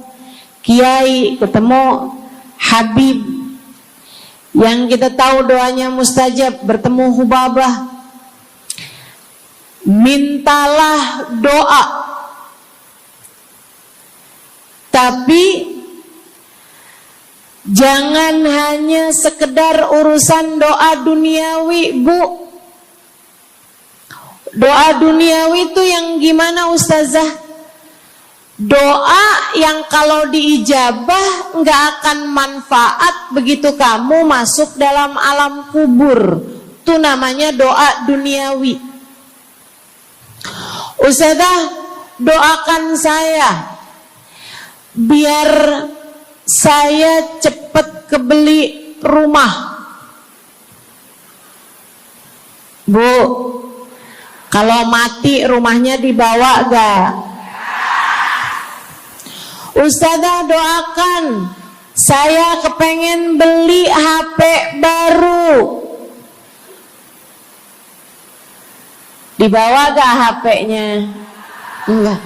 kiai, ketemu habib yang kita tahu doanya mustajab, bertemu hubabah, mintalah doa. Tapi jangan hanya sekedar urusan doa duniawi, Bu. Doa duniawi itu yang gimana, Ustazah? Doa yang kalau diijabah nggak akan manfaat begitu kamu masuk dalam alam kubur. Itu namanya doa duniawi. Ustazah, doakan saya biar saya cepat kebeli rumah. Bu, kalau mati rumahnya dibawa gak? Ustazah, doakan saya kepengen beli HP baru. Dibawa gak HP-nya? Enggak.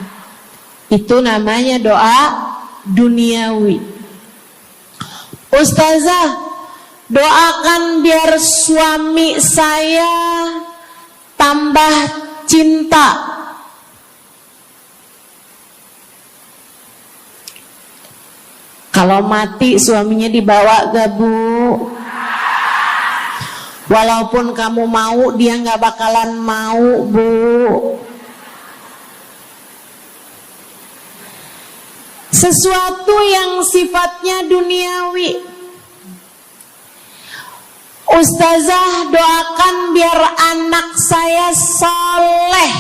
Itu namanya doa duniawi. Ustazah, Doakan biar suami saya tambah cinta. Kalau mati suaminya dibawa gak Bu? Walaupun kamu mau, dia gak bakalan mau Bu. Sesuatu yang sifatnya duniawi. Ustazah, doakan biar anak saya soleh.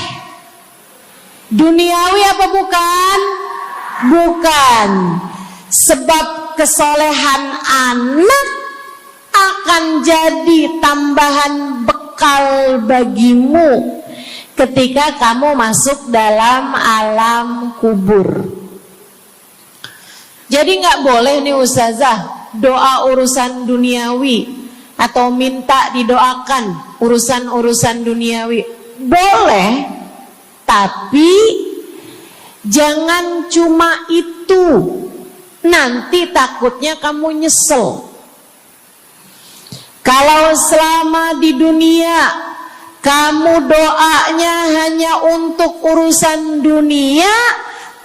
Duniawi apa bukan? Bukan. Sebab kesolehan anak akan jadi tambahan bekal bagimu ketika kamu masuk dalam alam kubur. Jadi gak boleh nih Ustazah doa urusan duniawi atau minta didoakan urusan-urusan duniawi. Boleh, tapi jangan cuma itu. Nanti takutnya kamu nyesel. Kalau selama di dunia kamu doanya hanya untuk urusan dunia,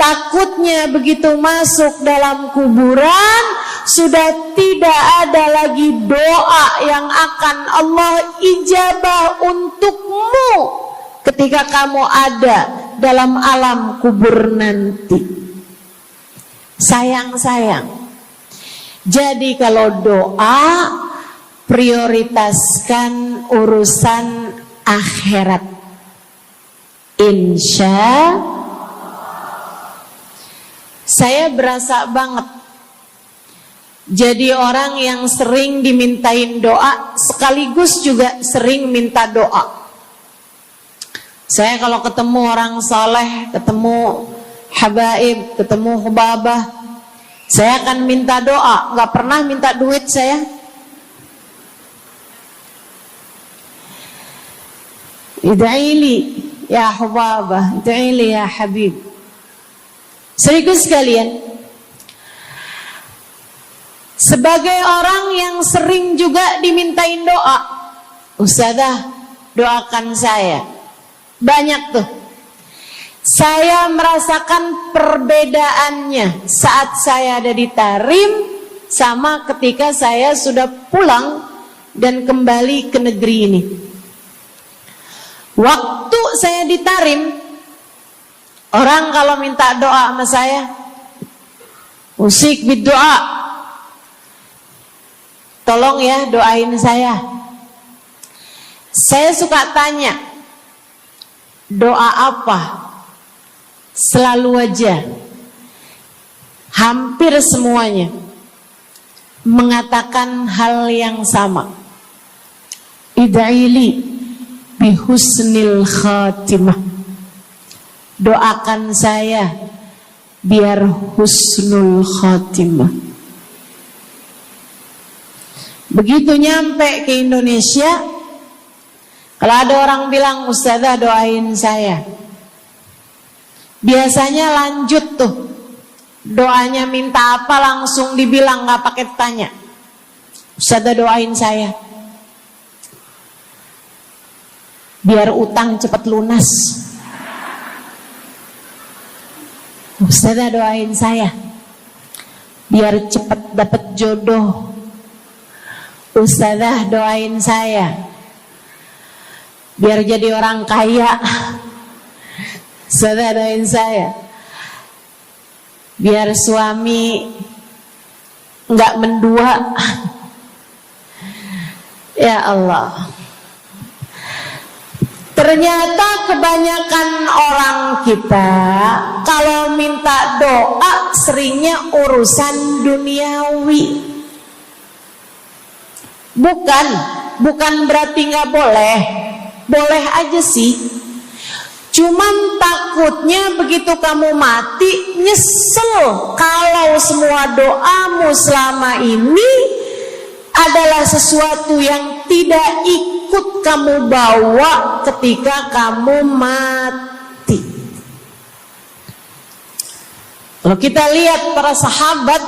takutnya begitu masuk dalam kuburan sudah tidak ada lagi doa yang akan Allah ijabah untukmu ketika kamu ada dalam alam kubur nanti. Sayang. Jadi kalau doa, prioritaskan urusan akhirat. Insya saya berasa banget jadi orang yang sering dimintain doa, sekaligus juga sering minta doa. Saya kalau ketemu orang soleh, ketemu habaib, ketemu hubabah, saya akan minta doa, gak pernah minta duit saya. Ida'ili ya hubabah, ida'ili ya habib. Serius sekalian, sebagai orang yang sering juga dimintain doa, Ustazah doakan saya. Banyak tuh. Saya merasakan perbedaannya saat saya ada di Tarim sama ketika saya sudah pulang dan kembali ke negeri ini. Waktu saya di Tarim, orang kalau minta doa sama saya, usik berdoa, tolong ya doain saya. Saya suka tanya, doa apa? Selalu aja, hampir semuanya mengatakan hal yang sama. Ida'ili bihusnil khatimah. Doakan saya biar husnul khatimah. Begitu nyampe ke Indonesia, kalau ada orang bilang, Ustazah doain saya, biasanya lanjut tuh, doanya minta apa langsung dibilang, gak pakai tanya. Ustazah doain saya biar utang cepat lunas. Ustazah doain saya biar cepat dapat jodoh. Ustazah doain saya biar jadi orang kaya. Ustazah doain saya biar suami nggak mendua. Ya Allah, ternyata kebanyakan orang kita kalau minta doa seringnya urusan duniawi. Bukan berarti nggak boleh, boleh aja sih. Cuman takutnya begitu kamu mati nyesel kalau semua doamu selama ini adalah sesuatu yang tidak ikut kamu bawa ketika kamu mati. Kalau kita lihat para sahabat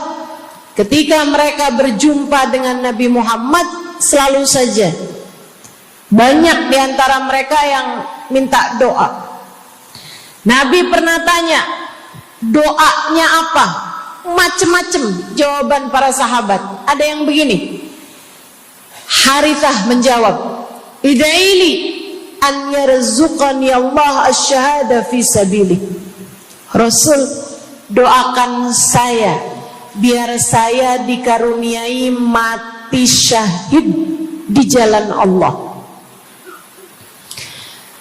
ketika mereka berjumpa dengan Nabi Muhammad, selalu saja banyak di antara mereka yang minta doa. Nabi pernah tanya, doanya apa? Macem-macem jawaban para sahabat. Ada yang begini, Harithah menjawab, ida'ili an yarzuqani Allah asyhada fi sabilih. Rasul, doakan saya biar saya dikaruniai mati syahid di jalan Allah.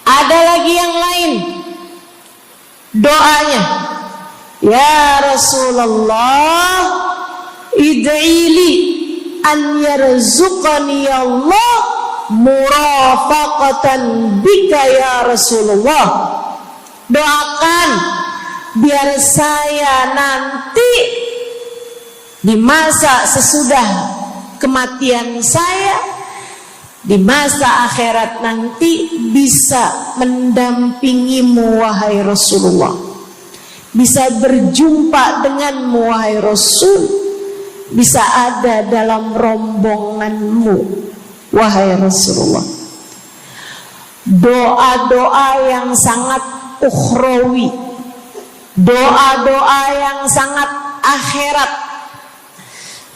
Ada lagi yang lain doanya, ya Rasulullah, id'ili an yarzuqani Allah murafaqatan bika ya Rasulullah. Doakan biar saya nanti di masa sesudah kematian saya, di masa akhirat nanti bisa mendampingimu wahai Rasulullah, bisa berjumpa denganmu wahai Rasul, bisa ada dalam rombonganmu wahai Rasulullah. Doa-doa yang sangat ukhrawi, doa-doa yang sangat akhirat,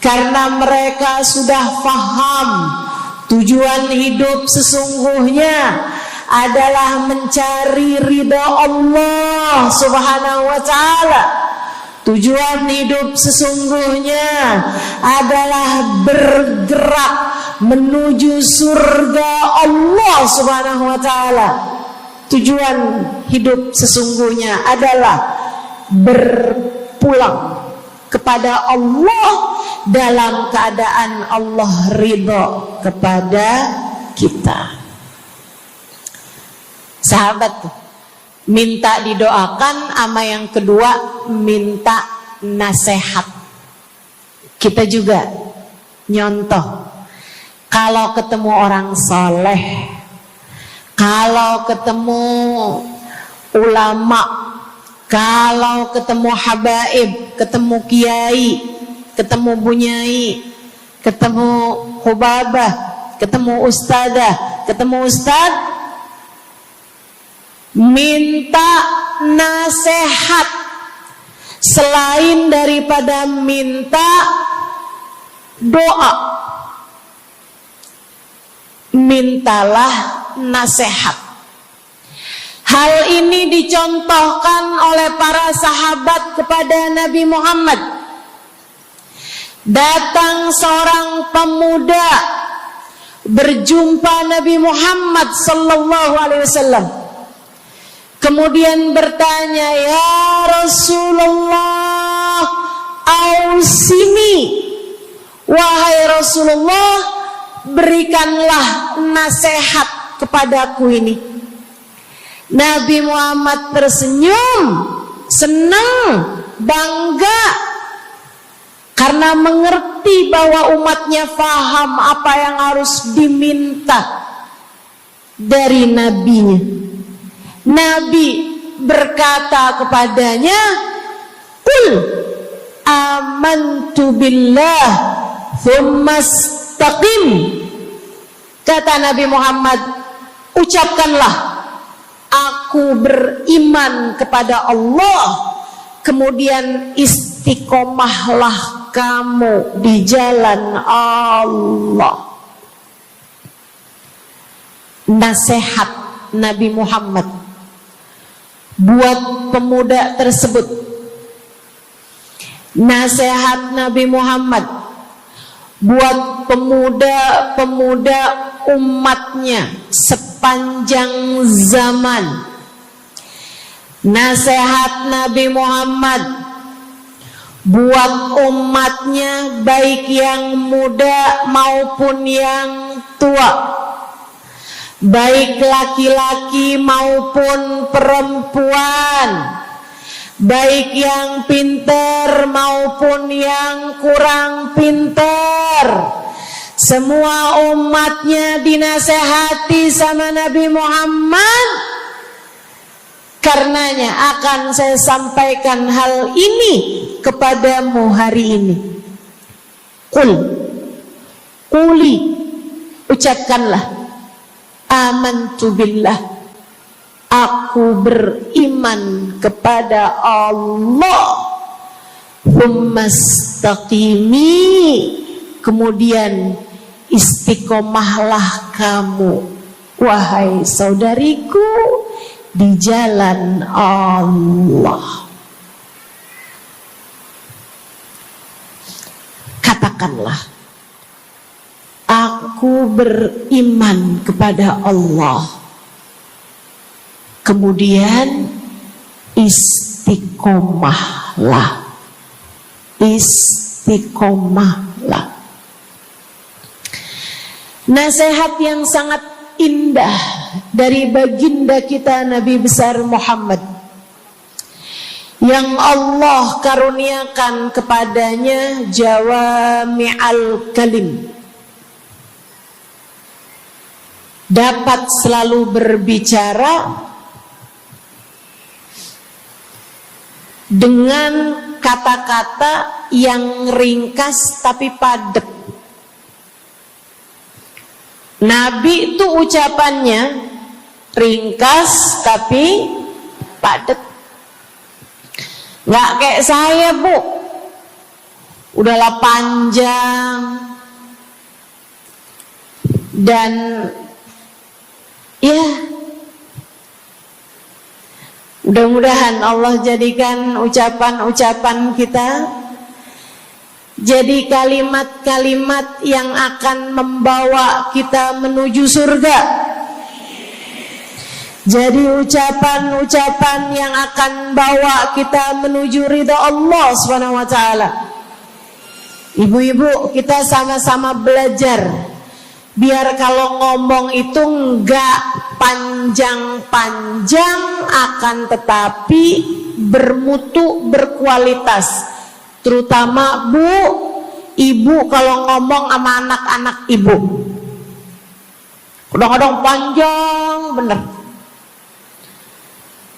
karena mereka sudah faham tujuan hidup sesungguhnya adalah mencari ridha Allah Subhanahu wa ta'ala. Tujuan hidup sesungguhnya adalah bergerak menuju surga Allah Subhanahu wa ta'ala. Tujuan hidup sesungguhnya adalah berpulang kepada Allah dalam keadaan Allah ridha kepada kita. Sahabat tuh minta didoakan, sama yang kedua minta nasihat. Kita juga nyontoh, kalau ketemu orang soleh, kalau ketemu ulama, kalau ketemu habaib, ketemu kiai, ketemu bunyai, ketemu hubabah, ketemu ustadzah, ketemu ustad, minta nasihat. Selain daripada minta doa, mintalah nasihat. Hal ini dicontohkan oleh para sahabat kepada Nabi Muhammad. Datang seorang pemuda berjumpa Nabi Muhammad sallallahu alaihi wasallam. Kemudian bertanya, ya Rasulullah, ausini, wahai Rasulullah, berikanlah nasihat kepadaku ini. Nabi Muhammad tersenyum, senang, bangga, karena mengerti bahwa umatnya faham apa yang harus diminta dari nabinya. Nabi berkata kepadanya, "Qul amantu billah tsumma istaqim." Kata Nabi Muhammad, ucapkanlah, aku beriman kepada Allah, kemudian istiqomahlah kamu di jalan Allah. Nasihat Nabi Muhammad buat pemuda tersebut, nasihat Nabi Muhammad buat pemuda-pemuda umatnya sepanjang zaman, nasihat Nabi Muhammad buat umatnya baik yang muda maupun yang tua, baik laki-laki maupun perempuan, baik yang pintar maupun yang kurang pintar. Semua umatnya dinasehati sama Nabi Muhammad. Karenanya akan saya sampaikan hal ini kepadamu hari ini. Quli, ucapkanlah, amantu billah, aku beriman kepada Allah. Tsumastaqimi, kemudian istiqomahlah kamu, wahai saudariku, di jalan Allah. Katakanlah, aku beriman kepada Allah. Kemudian istiqomahlah. Istiqomahlah. Nasihat yang sangat indah dari baginda kita Nabi besar Muhammad, yang Allah karuniakan kepadanya jawami'al kalim, dapat selalu berbicara dengan kata-kata yang ringkas tapi padat. Nabi itu ucapannya ringkas tapi padat. Nggak kayak saya, Bu, udahlah panjang dan ya, mudah-mudahan Allah jadikan ucapan-ucapan kita jadi kalimat-kalimat yang akan membawa kita menuju surga. Jadi ucapan-ucapan yang akan bawa kita menuju ridha Allah Subhanahu wa taala. Ibu-ibu, kita sama-sama belajar biar kalau ngomong itu enggak panjang-panjang, akan tetapi bermutu, berkualitas. Terutama Bu, ibu kalau ngomong sama anak-anak ibu, kadang-kadang panjang bener.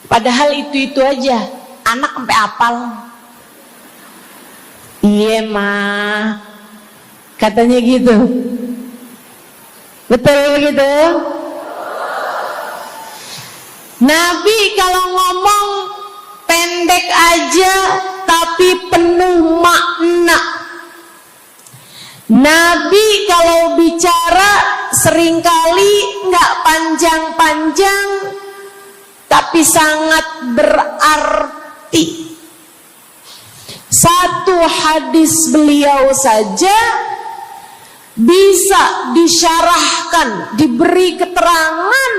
Padahal itu aja, anak sampai hafal. Iya mah, katanya gitu. Betul gitu? Nabi kalau ngomong pendek aja tapi penuh makna. Nabi kalau bicara seringkali nggak panjang-panjang tapi sangat berarti. Satu hadis beliau saja bisa disyarahkan, diberi keterangan,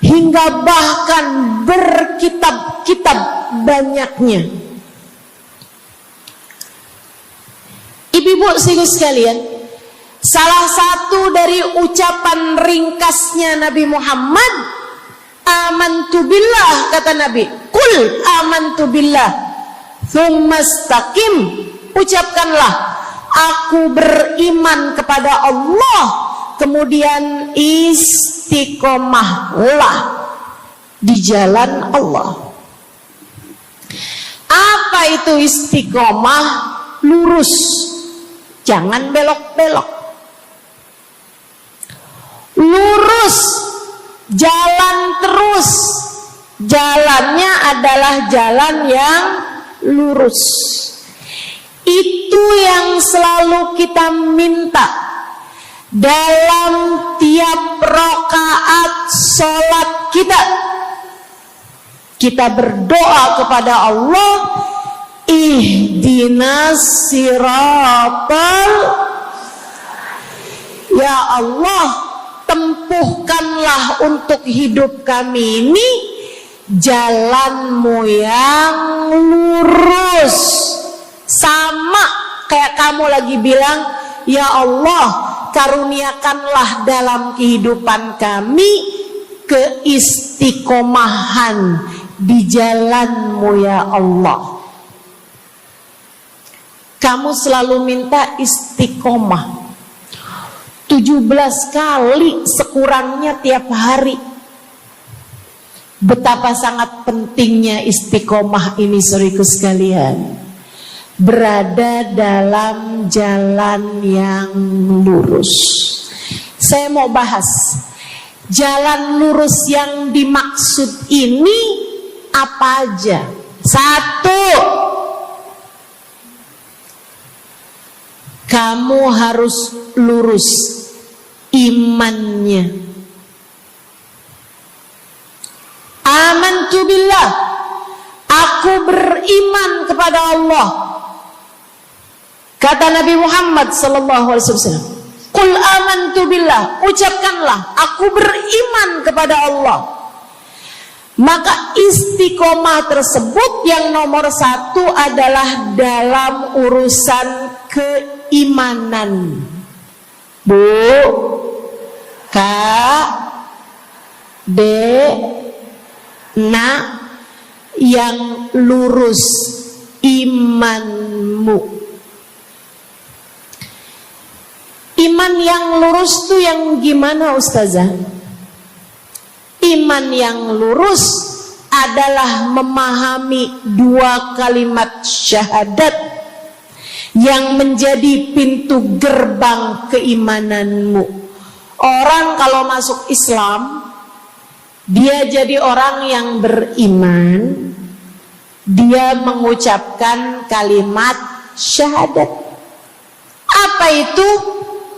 hingga bahkan berkitab-kitab banyaknya. Ibu-ibu sekalian, salah satu dari ucapan ringkasnya Nabi Muhammad, amantu billah, kata Nabi, qul amantu billah, tsumastaqim, ucapkanlah, aku beriman kepada Allah, kemudian istiqomahlah di jalan Allah. Apa itu istiqomah? Lurus, jangan belok-belok. Lurus, jalan terus. Jalannya adalah jalan yang lurus. Itu yang selalu kita minta dalam tiap rakaat sholat kita. Kita berdoa kepada Allah, ihdinas siratal, ya Allah, tempuhkanlah untuk hidup kami ini jalanmu yang lurus. Sama kayak kamu lagi bilang, ya Allah, karuniakanlah dalam kehidupan kami keistiqomahan di jalanmu ya Allah. Kamu selalu minta istiqomah 17 kali sekurangnya tiap hari. Betapa sangat pentingnya istiqomah ini, saudaraku sekalian. berada dalam jalan yang lurus. Saya mau bahas jalan lurus yang dimaksud ini apa aja. Satu, kamu harus lurus imannya. Amantu billah, aku beriman kepada Allah. Kata Nabi Muhammad sallallahu alaihi wasallam, "Qul amantu billah," ucapkanlah, aku beriman kepada Allah. Maka istiqomah tersebut yang nomor satu adalah dalam urusan keimanan. Bu, Kak, Dek, Nak, yang lurus imanmu. Iman yang lurus tuh yang gimana, Ustazah? Iman yang lurus adalah memahami dua kalimat syahadat yang menjadi pintu gerbang keimananmu. Orang kalau masuk Islam, dia jadi orang yang beriman, dia mengucapkan kalimat syahadat. Apa itu?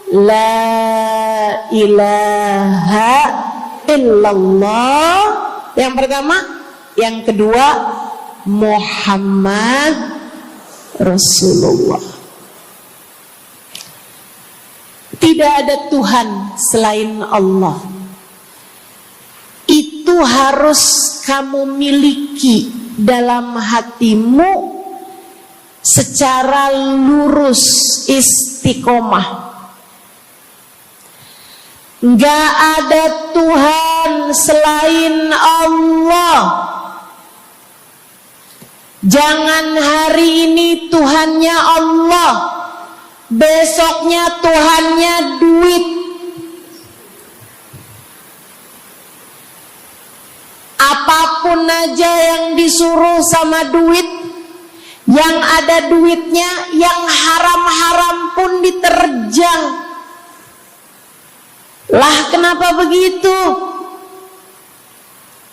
La ilaha illallah. Yang pertama. Yang kedua, Muhammad Rasulullah. Tidak ada Tuhan selain Allah. Itu harus kamu miliki dalam hatimu secara lurus, istiqomah. Gak ada Tuhan selain Allah. Jangan hari ini Tuhannya Allah, besoknya Tuhannya duit. Apapun aja yang disuruh sama duit, yang ada duitnya, yang haram-haram pun diterjang. Lah kenapa begitu?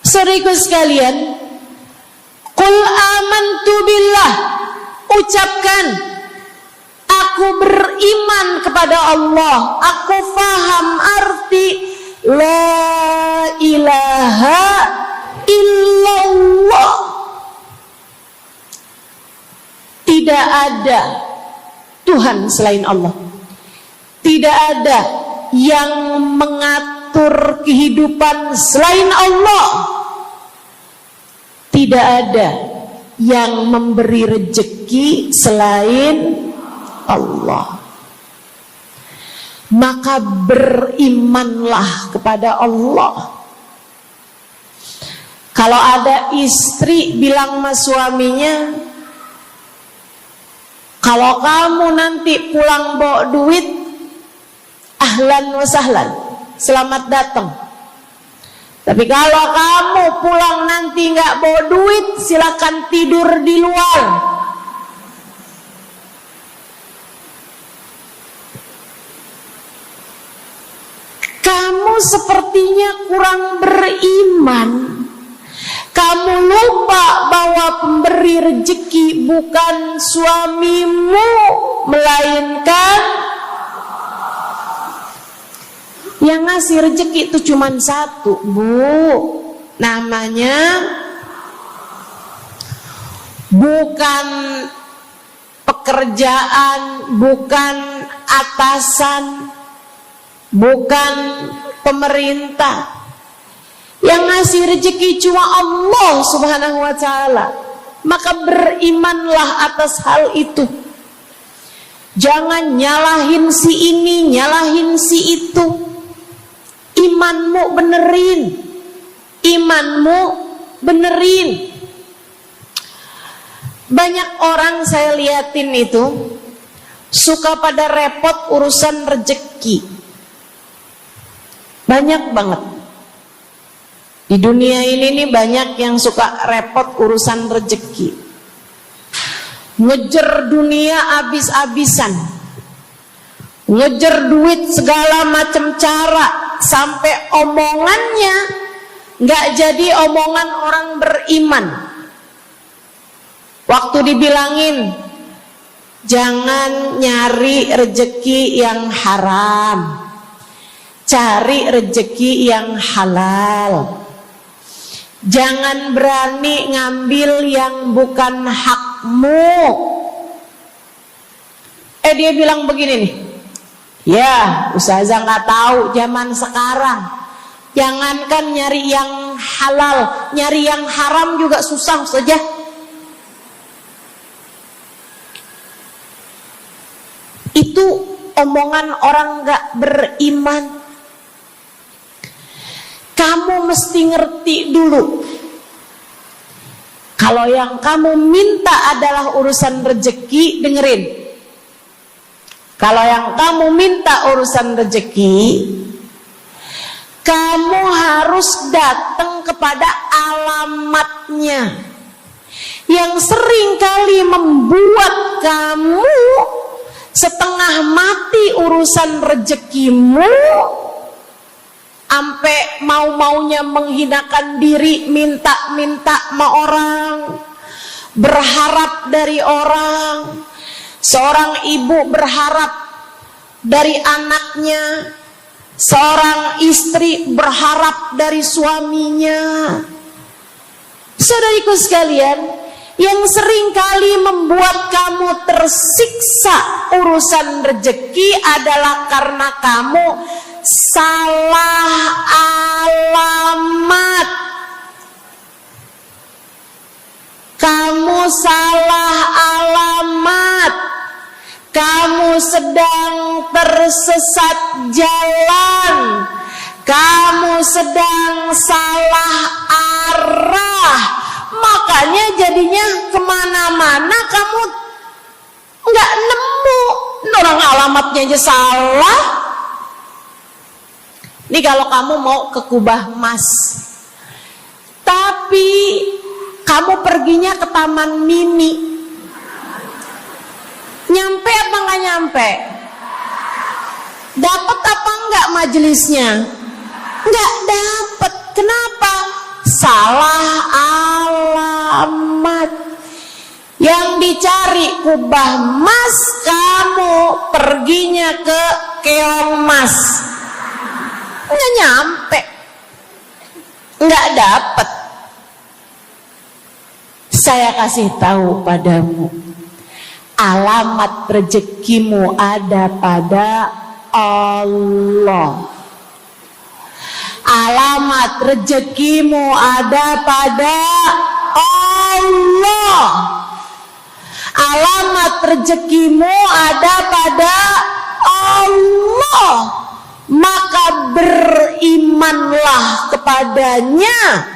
Saudaraku sekalian, Qul amantu billah, ucapkan, aku beriman kepada Allah. Aku faham arti la ilaha illallah. Tidak ada Tuhan selain Allah. Tidak ada yang mengatur kehidupan selain Allah. Tidak ada yang memberi rezeki selain Allah. Maka berimanlah kepada Allah. Kalau ada istri bilang sama suaminya, kalau kamu nanti pulang bawa duit, ahlan wa sahlan, selamat datang. Tapi kalau kamu pulang nanti nggak bawa duit, silakan tidur di luar. Kamu sepertinya kurang beriman. Kamu lupa bahwa pemberi rezeki bukan suamimu, melainkan yang ngasih rezeki itu cuma satu, Bu. Namanya bukan pekerjaan, bukan atasan, bukan pemerintah. Yang ngasih rezeki cuma Allah Subhanahu wa ta'ala. Maka berimanlah atas hal itu. Jangan nyalahin si ini, nyalahin si itu. Imanmu benerin. Imanmu benerin. Banyak orang saya liatin itu suka pada repot urusan rezeki. Banyak banget. Di dunia ini nih banyak yang suka repot urusan rezeki. ngejar dunia abis-abisan, ngejar duit segala macam cara, sampai omongannya nggak jadi omongan orang beriman. Waktu dibilangin jangan nyari rejeki yang haram, cari rejeki yang halal. Jangan berani ngambil yang bukan hakmu. Dia bilang begini nih, ya ustazah nggak tahu zaman sekarang, jangankan nyari yang halal, nyari yang haram juga susah saja. Itu omongan orang nggak beriman. Kamu mesti ngerti dulu, kalau yang kamu minta adalah urusan rezeki, dengerin. Kalau yang kamu minta urusan rezeki, kamu harus datang kepada alamatnya. Yang sering kali membuat kamu setengah mati urusan rezekimu, sampai mau-maunya menghinakan diri, minta-minta sama orang, berharap dari orang. Seorang ibu berharap dari anaknya, seorang istri berharap dari suaminya. Saudariku sekalian, yang sering kali membuat kamu tersiksa urusan rezeki adalah karena kamu salah alamat. Kamu salah alamat. Kamu sedang tersesat jalan. Kamu sedang salah arah. Makanya jadinya kemana-mana kamu nggak nemu. Orang alamatnya aja salah. Ini kalau kamu mau ke Kubah Mas, tapi kamu perginya ke Taman Mini, nyampe apa nggak nyampe? Dapat apa enggak majelisnya? Nggak dapat. Kenapa? Salah alamat. Yang dicari Kubah Mas, kamu perginya ke Keong Mas. Nggak nyampe, nggak dapat. Saya kasih tahu padamu, alamat rezekimu ada pada Allah. Alamat rezekimu ada pada Allah. Alamat rezekimu ada pada Allah. Maka berimanlah kepadanya,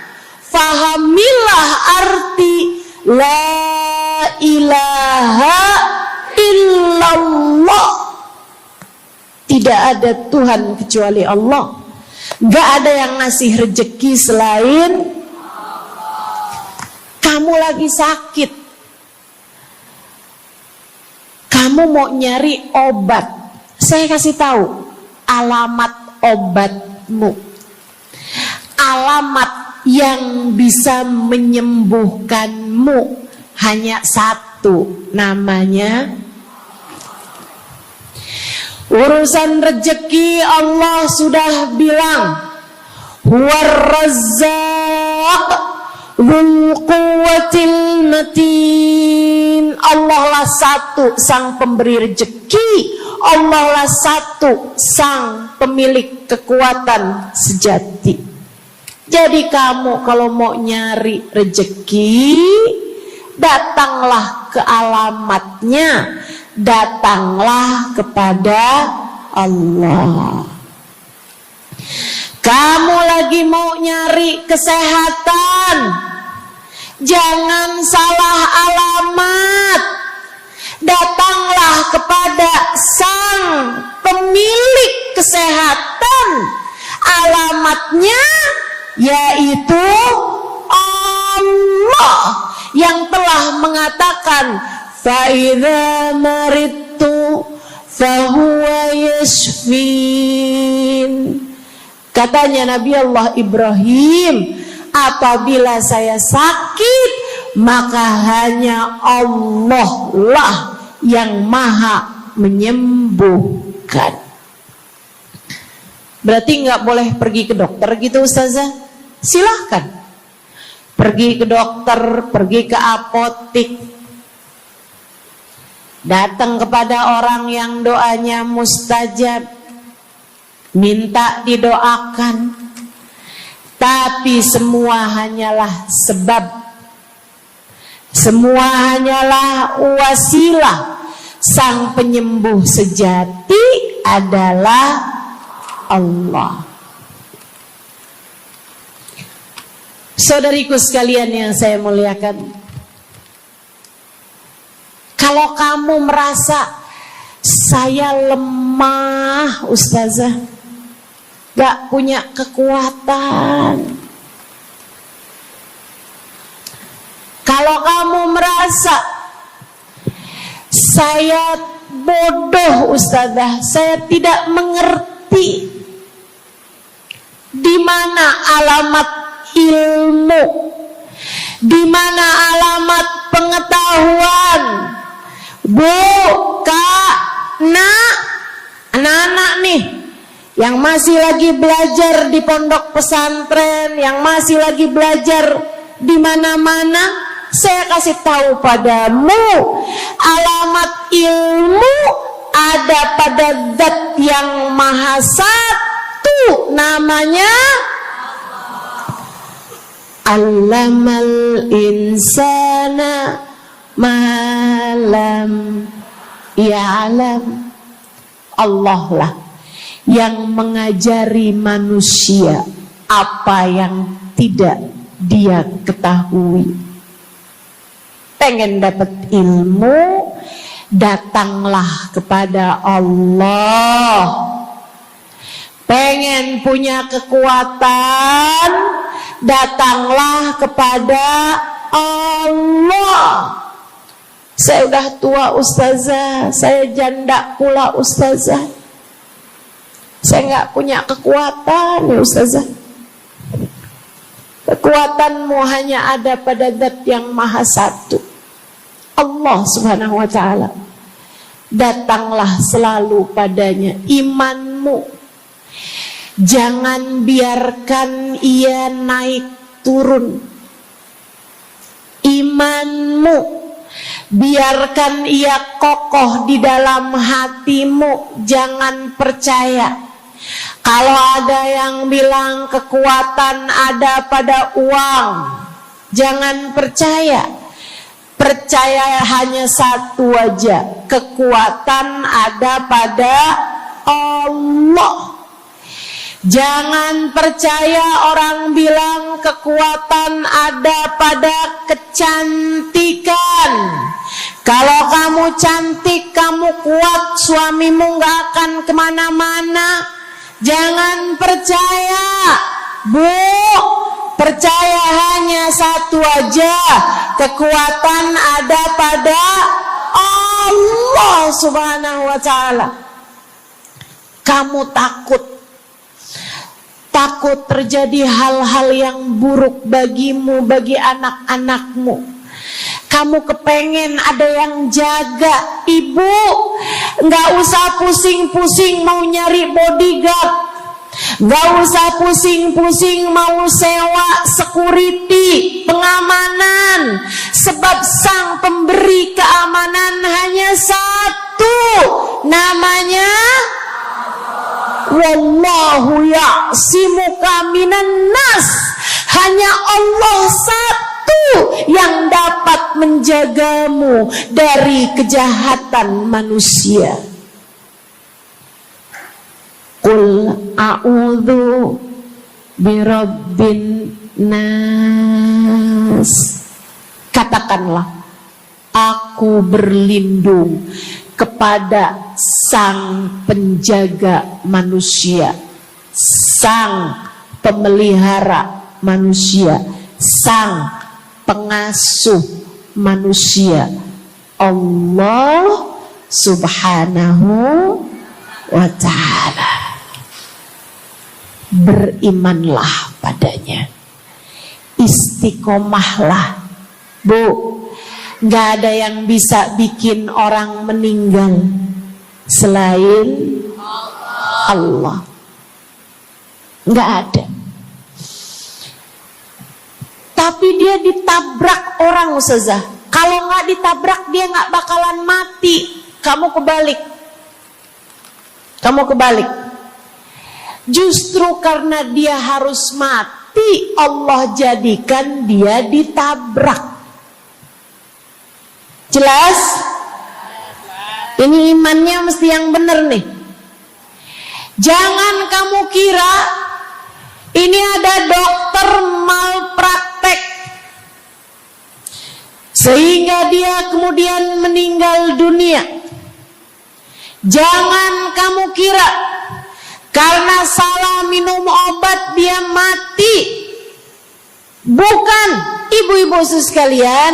fahamilah arti la ilaha illallah. Tidak ada Tuhan kecuali Allah. Gak ada yang ngasih rezeki selain kamu. Lagi sakit, kamu mau nyari obat, saya kasih tahu alamat obatmu. Alamat yang bisa menyembuhkanmu hanya satu, namanya urusan rezeki. Allah sudah bilang, huwar razzaq dzul quwwatil matin. Allah lah satu sang pemberi rezeki. Allah lah satu sang pemilik kekuatan sejati. Jadi kamu kalau mau nyari rezeki, datanglah ke alamatnya, datanglah kepada Allah. Kamu lagi mau nyari kesehatan, jangan salah alamat. Datanglah kepada sang pemilik kesehatan. Alamatnya yaitu Allah yang telah mengatakan, fa idza maridtu fa huwa yashfin. Katanya Nabi Allah Ibrahim, apabila saya sakit, maka hanya Allah lah yang maha menyembuhkan. Berarti nggak boleh pergi ke dokter gitu Ustazah? Silahkan pergi ke dokter, pergi ke apotik, datang kepada orang yang doanya mustajab, minta didoakan. Tapi semua hanyalah sebab, semua hanyalah wasilah. Sang penyembuh sejati adalah Allah. Saudariku sekalian yang saya muliakan, kalau kamu merasa saya lemah Ustazah, gak punya kekuatan, kalau kamu merasa saya bodoh Ustazah, saya tidak mengerti di mana alamat ilmu, di mana alamat pengetahuan. Bu, Kak, Nak, anak-anak nih yang masih lagi belajar di pondok pesantren, yang masih lagi belajar di mana-mana, saya kasih tahu padamu, alamat ilmu ada pada Zat yang Maha Satu, namanya Allamal insana malam ya'lam. Allah lah yang mengajari manusia apa yang tidak dia ketahui. Pengen dapat ilmu, datanglah kepada Allah. Pengen punya kekuatan, datanglah kepada Allah. Saya udah tua Ustazah, saya janda pula Ustazah, saya nggak punya kekuatan ya Ustazah. Kekuatanmu hanya ada pada Zat yang Maha Satu, Allah Subhanahu wa Ta'ala. Datanglah selalu padanya. Imanmu jangan biarkan ia naik turun. Imanmu biarkan ia kokoh di dalam hatimu. Jangan percaya kalau ada yang bilang kekuatan ada pada uang. Jangan percaya. Percaya hanya satu aja, kekuatan ada pada Allah. Jangan percaya orang bilang kekuatan ada pada kecantikan. Kalau kamu cantik, kamu kuat, suamimu gak akan kemana-mana. Jangan percaya, Bu. Percaya hanya satu aja, kekuatan ada pada Allah Subhanahu wa Ta'ala. Kamu takut terjadi hal-hal yang buruk bagimu, bagi anak-anakmu. Kamu kepengen ada yang jaga. Ibu, gak usah pusing-pusing mau nyari bodyguard, gak usah pusing-pusing mau sewa security, pengamanan. Sebab sang pemberi keamanan hanya satu, namanya Wallahu ya'simuka minan nas. Hanya Allah satu yang dapat menjagamu dari kejahatan manusia. Qul a'udzu birabbin nas. Katakanlah, aku berlindung kepada sang penjaga manusia, sang pemelihara manusia, sang pengasuh manusia. Allah Subhanahu wa ta'ala. Berimanlah padanya, istiqomahlah. Bu, gak ada yang bisa bikin orang meninggal selain Allah. Gak ada. Tapi dia ditabrak orang, Ustazah. Kalau gak ditabrak dia gak bakalan mati. Kamu kebalik. Justru karena dia harus mati, Allah jadikan dia ditabrak. Jelas? Ini imannya mesti yang benar nih. Jangan kamu kira ini ada dokter malpraktek sehingga dia kemudian meninggal dunia. Jangan kamu kira karena salah minum obat dia mati. Bukan, ibu-ibu sekalian,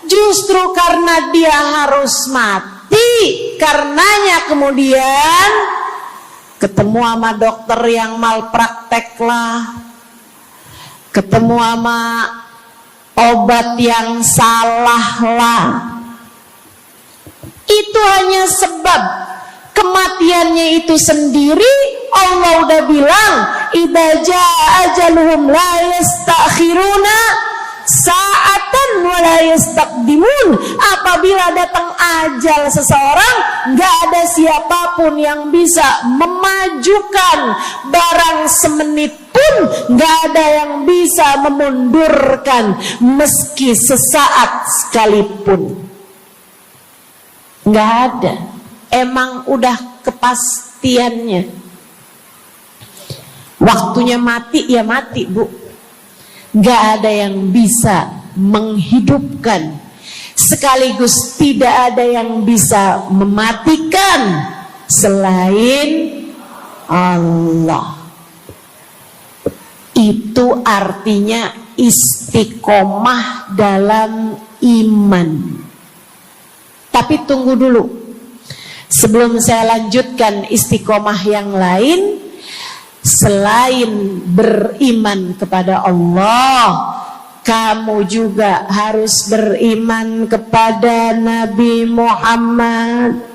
justru karena dia harus mati, karenanya kemudian ketemu sama dokter yang malpraktek lah, ketemu sama obat yang salah lah. Itu hanya sebab kematiannya itu sendiri. Allah udah bilang, idza jaa ajaluhum la yastakhiruna sa'atan wa la yastaqdimun. Apabila datang ajal seseorang, enggak ada siapapun yang bisa memajukan barang semenit pun, enggak ada yang bisa memundurkan meski sesaat sekalipun. Enggak ada. Emang udah kepastiannya. Waktunya mati ya mati, Bu. Gak ada yang bisa menghidupkan, sekaligus tidak ada yang bisa mematikan selain Allah. Itu artinya istiqomah dalam iman. Tapi tunggu dulu, sebelum saya lanjutkan istiqomah yang lain. Selain beriman kepada Allah, kamu juga harus beriman kepada Nabi Muhammad.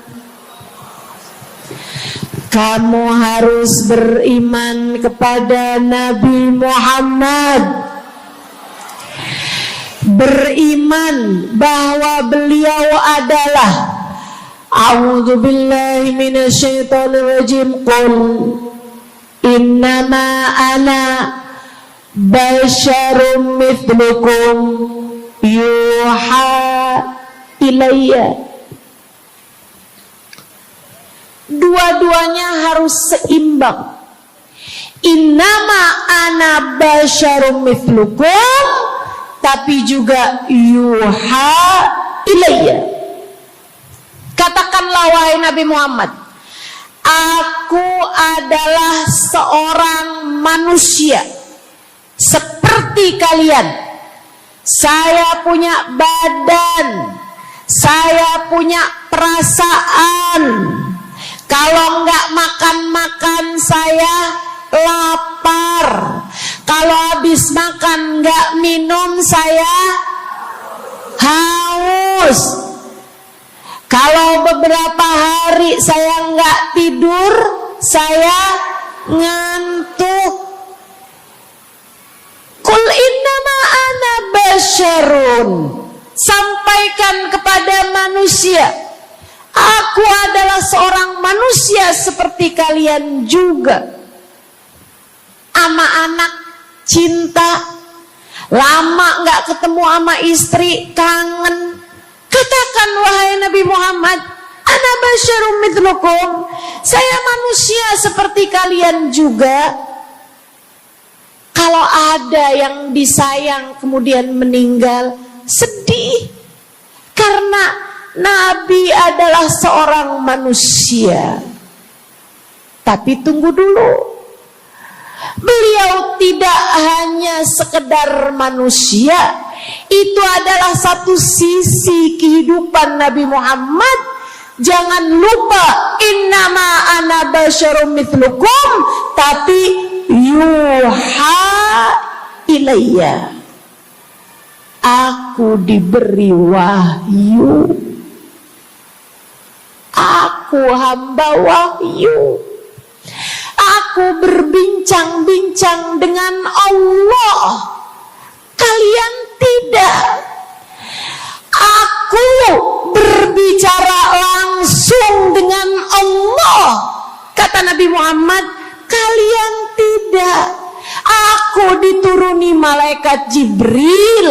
Kamu harus beriman kepada Nabi Muhammad. Beriman bahwa beliau adalah, a'udzubillahi minasyaitonirrajim, qul innama ana basyarum mithlukum yuha ilayya. Dua-duanya harus seimbang. Innama ana basyarum mithlukum, tapi juga yuha ilayya. Katakanlah wahai Nabi Muhammad, aku adalah seorang manusia seperti kalian. Saya punya badan, saya punya perasaan. Kalau nggak makan-makan saya lapar. Kalau habis makan nggak minum saya haus. Kalau beberapa hari saya nggak tidur, saya ngantuk. Qul innama ana basyarun. Sampaikan kepada manusia, aku adalah seorang manusia seperti kalian juga. Ama anak cinta, lama nggak ketemu sama istri, kangen. Katakan wahai Nabi Muhammad, ana basyarum mithlukum, saya manusia seperti kalian juga. Kalau ada yang disayang kemudian meninggal, sedih. Karena Nabi adalah seorang manusia. Tapi tunggu dulu, beliau tidak hanya sekedar manusia, Itu adalah satu sisi kehidupan Nabi Muhammad. Jangan lupa, innama ana basyarum mithlukum, tapi yuha ilayya, aku diberi wahyu, aku hamba wahyu, aku berbincang-bincang dengan Allah, kalian tidak. Aku berbicara langsung dengan Allah, kata Nabi Muhammad, kalian tidak. Aku dituruni malaikat Jibril,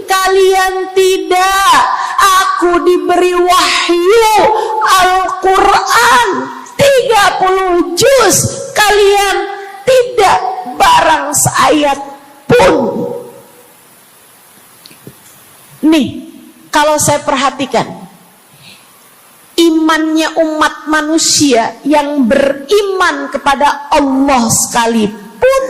kalian tidak. Aku diberi wahyu Al-Quran 30 juz, kalian tidak barang seayat pun. Nih, kalau saya perhatikan, imannya umat manusia yang beriman kepada Allah sekalipun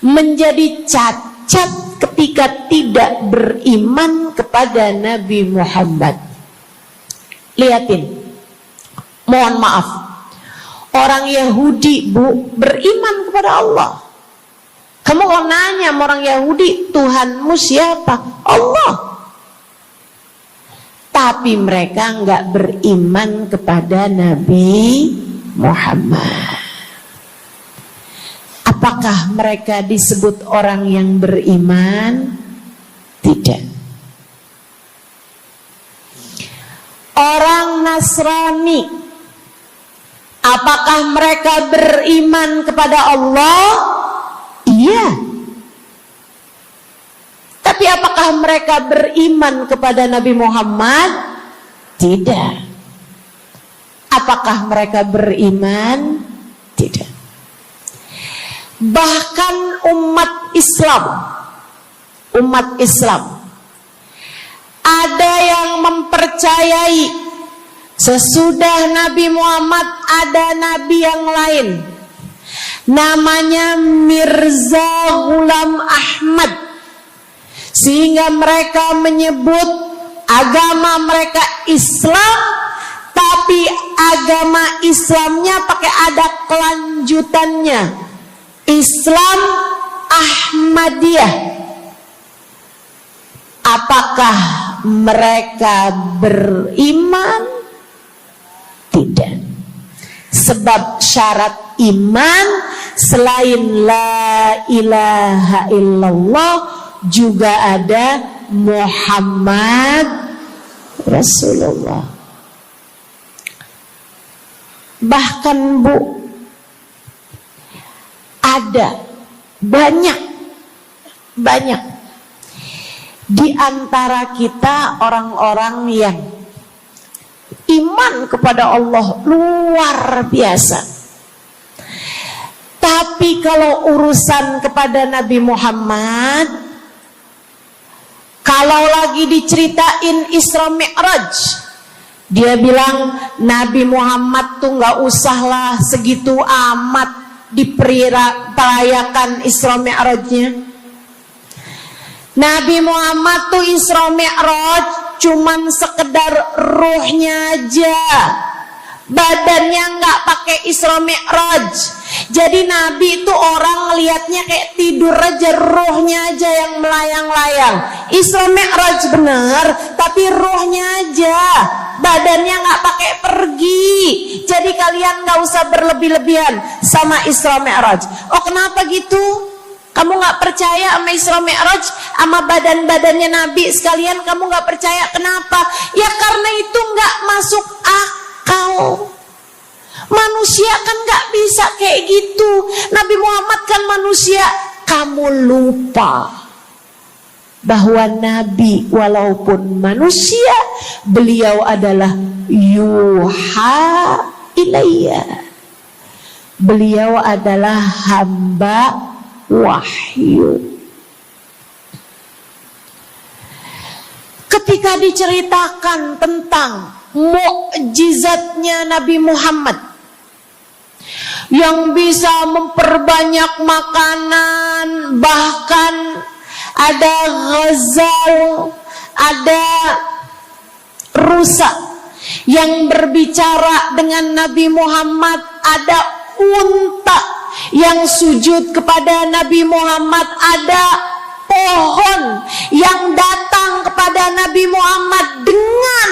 menjadi cacat ketika tidak beriman kepada Nabi Muhammad. Lihatin, mohon maaf, orang Yahudi, Bu, beriman kepada Allah. Kamu kalau nanya sama orang Yahudi, Tuhanmu siapa? Allah. Tapi mereka enggak beriman kepada Nabi Muhammad. Apakah mereka disebut orang yang beriman? Tidak. Orang Nasrani, apakah mereka beriman kepada Allah? Iya. Tapi apakah mereka beriman kepada Nabi Muhammad? Tidak. Apakah mereka beriman? Tidak. Bahkan umat Islam ada yang mempercayai sesudah Nabi Muhammad ada nabi yang lain, namanya Mirza Ghulam Ahmad, sehingga mereka menyebut agama mereka Islam, tapi agama Islamnya pakai ada kelanjutannya, Islam Ahmadiyah. Apakah mereka beriman? Tidak. Sebab syarat iman selain la ilaha illallah juga ada Muhammad Rasulullah. Bahkan, Bu, ada banyak di antara kita orang-orang yang iman kepada Allah luar biasa, tapi kalau urusan kepada Nabi Muhammad, kalau lagi diceritain Isra Mi'raj, dia bilang Nabi Muhammad tuh gak usahlah segitu amat diperayakan Isra Mi'rajnya. Nabi Muhammad tuh Isra Mi'raj cuman sekedar ruhnya aja, badannya nggak pakai Isra Mi'raj. Jadi Nabi itu orang ngelihatnya kayak tidur aja, ruhnya aja yang melayang-layang. Isra Mi'raj bener, tapi ruhnya aja, badannya nggak pakai pergi. Jadi kalian nggak usah berlebih-lebihan sama Isra Mi'raj. Oh, kenapa gitu? Kamu gak percaya sama Isra Mi'raj, sama badan-badannya Nabi sekalian, kamu gak percaya. Kenapa? Ya karena itu gak masuk akal. Manusia kan gak bisa kayak gitu. Nabi Muhammad kan manusia. Kamu lupa bahwa Nabi walaupun manusia, beliau adalah yuha ilayya. Beliau adalah hamba wahyu. Ketika diceritakan tentang mukjizatnya Nabi Muhammad yang bisa memperbanyak makanan, bahkan ada ghazal, ada rusa yang berbicara dengan Nabi Muhammad, ada unta yang sujud kepada Nabi Muhammad, ada pohon yang datang kepada Nabi Muhammad dengan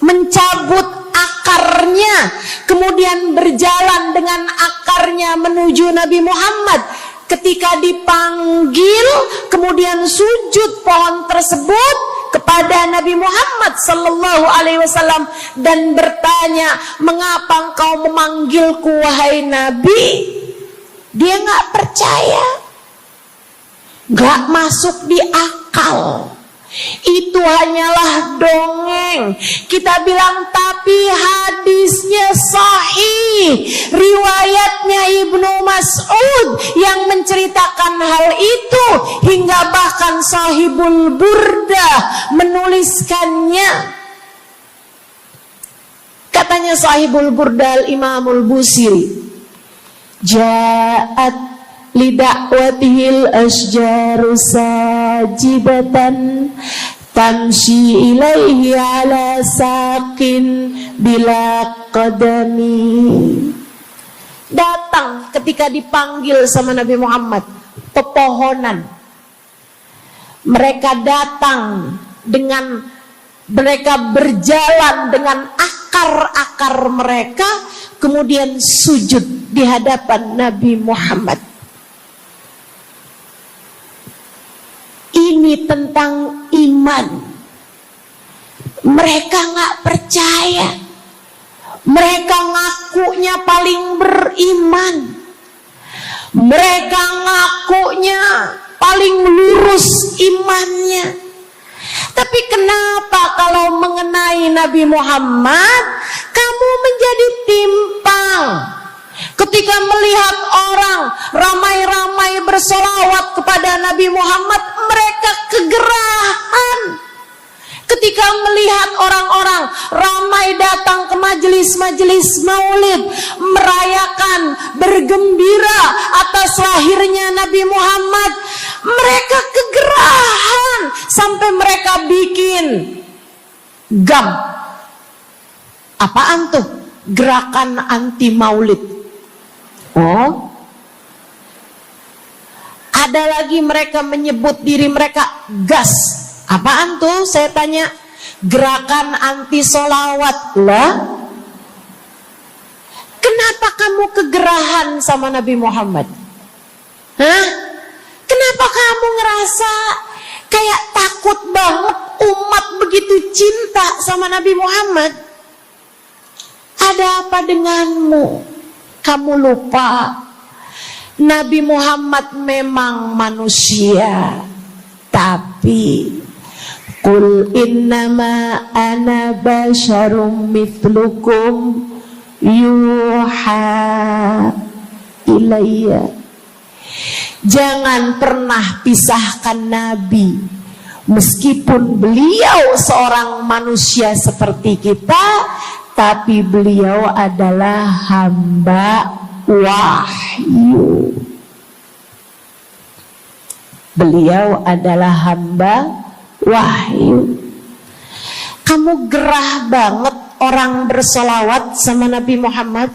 mencabut akarnya, kemudian berjalan dengan akarnya menuju Nabi Muhammad. Ketika dipanggil, kemudian sujud pohon tersebut kepada Nabi Muhammad sallallahu alaihi wasallam dan bertanya, "Mengapa engkau memanggilku wahai Nabi?" Dia nggak percaya, nggak masuk di akal. Itu hanyalah dongeng. Kita bilang tapi hadisnya sahih, riwayatnya Ibnu Mas'ud yang menceritakan hal itu, hingga bahkan Sahibul Burdah menuliskannya. Katanya Sahibul Burdah Imamul Busiri, ja'at lidakwatihil asjaru sajibatan tamshi ilaihi ala saqin bila qadami. Datang ketika dipanggil sama Nabi Muhammad pepohonan. Mereka datang dengan, mereka berjalan dengan akar-akar mereka, kemudian sujud di hadapan Nabi Muhammad. Ini tentang iman. Mereka nggak percaya. Mereka ngakunya paling beriman. Mereka ngakunya paling lurus imannya. Tapi kenapa kalau mengenai Nabi Muhammad kamu menjadi timpang? Ketika melihat orang ramai-ramai bersolawat kepada Nabi Muhammad, mereka kegerahan. Ketika melihat orang-orang ramai datang ke majelis-majelis maulid, merayakan, bergembira atas lahirnya Nabi Muhammad, mereka kegerahan sampai mereka bikin GAM. Apaan tuh? Gerakan anti maulid. Oh, ada lagi mereka menyebut diri mereka GAS. Apaan tuh? Saya tanya. Gerakan anti solawat lah. Kenapa kamu kegerahan sama Nabi Muhammad? Hah? Kenapa kamu ngerasa kayak takut banget umat begitu cinta sama Nabi Muhammad? Ada apa denganmu? Kamu lupa Nabi Muhammad memang manusia, tapi qul innama ana basyarum mithlukum yuha ilayya. Jangan pernah pisahkan Nabi, meskipun beliau seorang manusia seperti kita, tapi beliau adalah hamba wahyu. Beliau adalah hamba wahyu. Kamu gerah banget orang bersolawat sama Nabi Muhammad.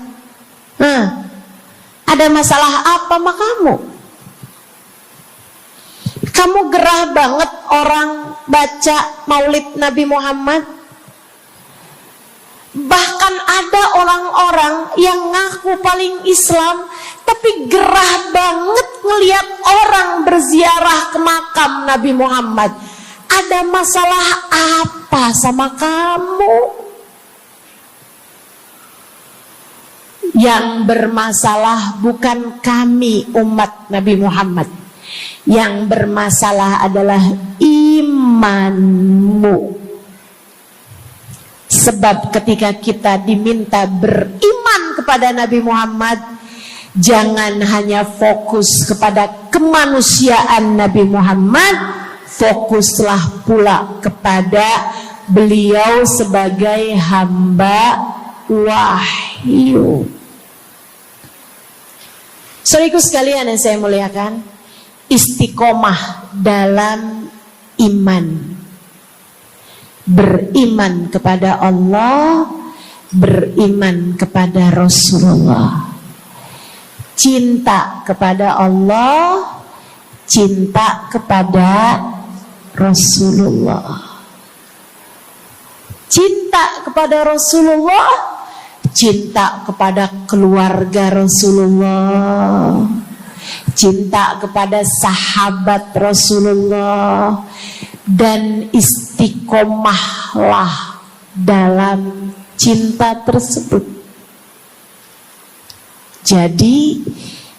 Ada masalah apa sama kamu? Kamu gerah banget orang baca maulid Nabi Muhammad. Bahkan ada orang-orang yang ngaku paling Islam, tapi gerah banget ngelihat orang berziarah ke makam Nabi Muhammad. Ada masalah apa sama kamu? Yang bermasalah bukan kami umat Nabi Muhammad. Yang bermasalah adalah imanmu. Sebab ketika kita diminta beriman kepada Nabi Muhammad, jangan hanya fokus kepada kemanusiaan Nabi Muhammad, fokuslah pula kepada beliau sebagai hamba wahyu. Saudaraku sekalian yang saya muliakan, istiqomah dalam iman. Beriman kepada Allah, beriman kepada Rasulullah. Cinta kepada Allah, cinta kepada Rasulullah. Cinta kepada Rasulullah, cinta kepada keluarga Rasulullah, cinta kepada sahabat Rasulullah, dan istiqomahlah dalam cinta tersebut. Jadi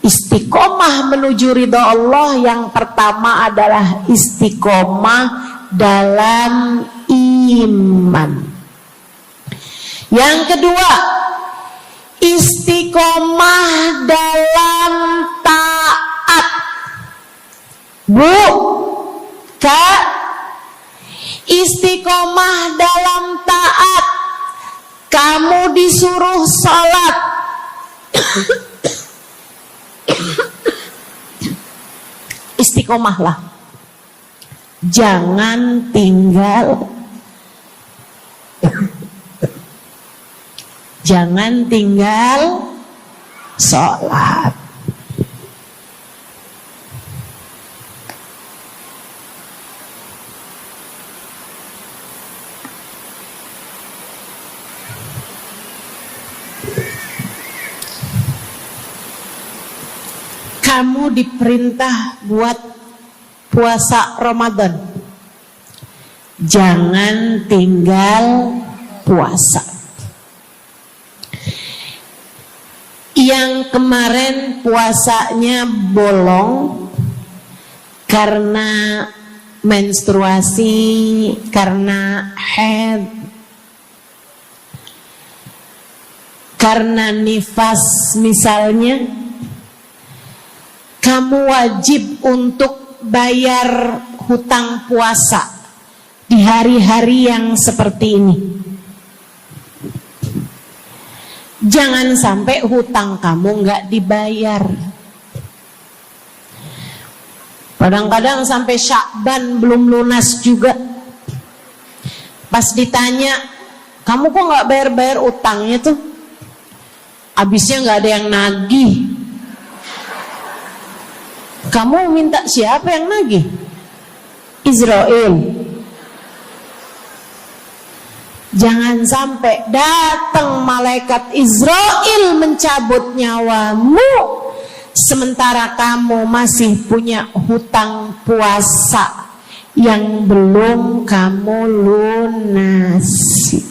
istiqomah menuju ridha Allah yang pertama adalah istiqomah dalam iman. Yang kedua, istiqomah dalam taat. Bu, Kak, istiqomah dalam taat. Kamu disuruh sholat, istiqomahlah. Jangan tinggal sholat. Kamu diperintah buat puasa Ramadan. Jangan tinggal puasa. Yang kemarin puasanya bolong karena menstruasi, karena haid, karena nifas misalnya, kamu wajib untuk bayar hutang puasa di hari-hari yang seperti ini. Jangan sampai hutang kamu nggak dibayar. Kadang-kadang sampai Syakban belum lunas juga. Pas ditanya, kamu kok nggak bayar-bayar utangnya tuh? Abisnya nggak ada yang nagih. Kamu minta siapa yang nagih? Israel. Jangan sampai datang malaikat Israel mencabut nyawamu, sementara kamu masih punya hutang puasa yang belum kamu lunasi.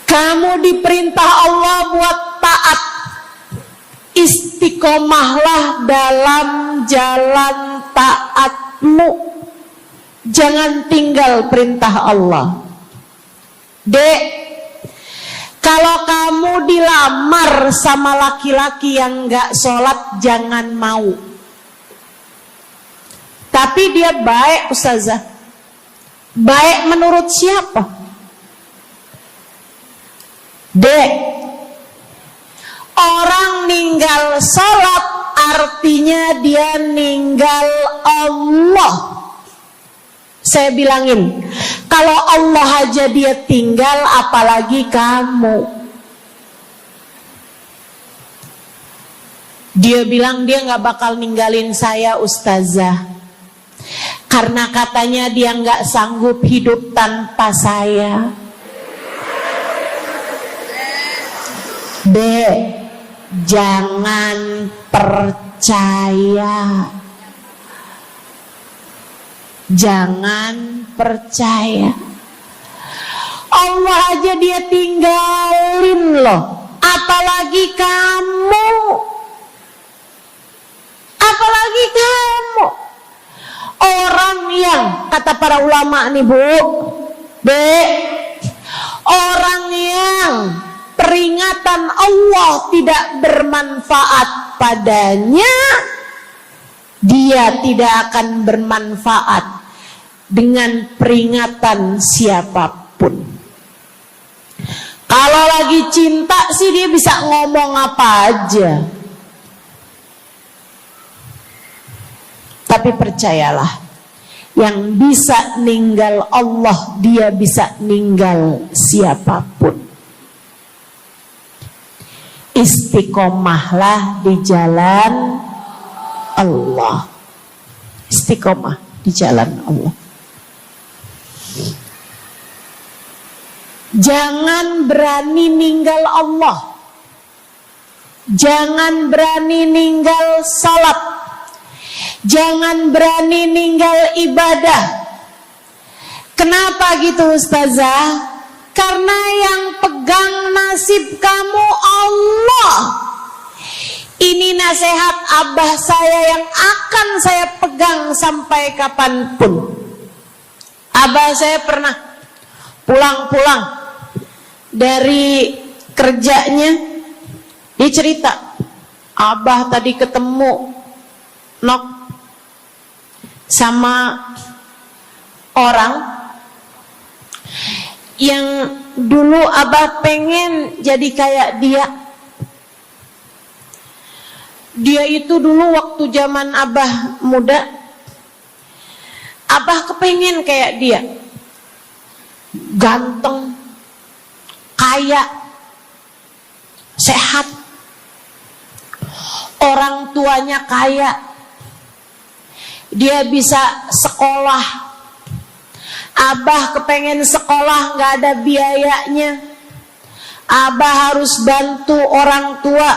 Kamu diperintah Allah buat taat. Istiqomahlah dalam jalan taatmu. Jangan tinggal perintah Allah. Dek, kalau kamu dilamar sama laki-laki yang gak sholat, jangan mau. Tapi dia baik, Ustazah. Baik menurut siapa? Dek, orang ninggal sholat artinya dia ninggal Allah. Saya bilangin, kalau Allah aja dia tinggal, apalagi kamu. Dia bilang dia gak bakal ninggalin saya, Ustazah, karena katanya dia gak sanggup hidup tanpa saya. Dek, jangan percaya. Jangan percaya. Allah aja dia tinggalin loh, apalagi kamu. Apalagi kamu. Orang yang, kata para ulama nih Bu, orang yang peringatan Allah tidak bermanfaat padanya, dia tidak akan bermanfaat dengan peringatan siapapun. Kalau lagi cinta sih dia bisa ngomong apa aja. Tapi percayalah, yang bisa ninggal Allah, dia bisa ninggal siapapun. Istiqomahlah di jalan Allah. Istiqomah di jalan Allah. Jangan berani ninggal Allah. Jangan berani ninggal salat. Jangan berani ninggal ibadah. Kenapa gitu Ustazah? Karena yang pegang nasib kamu Allah. Ini nasihat abah saya yang akan saya pegang sampai kapanpun. Abah saya pernah pulang-pulang dari kerjanya, dia cerita, abah tadi ketemu sama orang yang dulu abah pengen jadi kayak dia. Dia itu dulu waktu zaman abah muda, abah kepengen kayak dia. Ganteng, kaya, sehat, orang tuanya kaya, dia bisa sekolah. Abah kepengen sekolah, gak ada biayanya. Abah harus bantu orang tua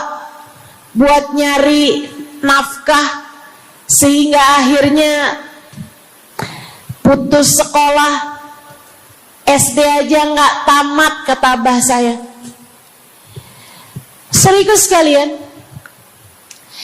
buat nyari nafkah, sehingga akhirnya putus sekolah. SD aja gak tamat, kata abah saya. Serius kalian,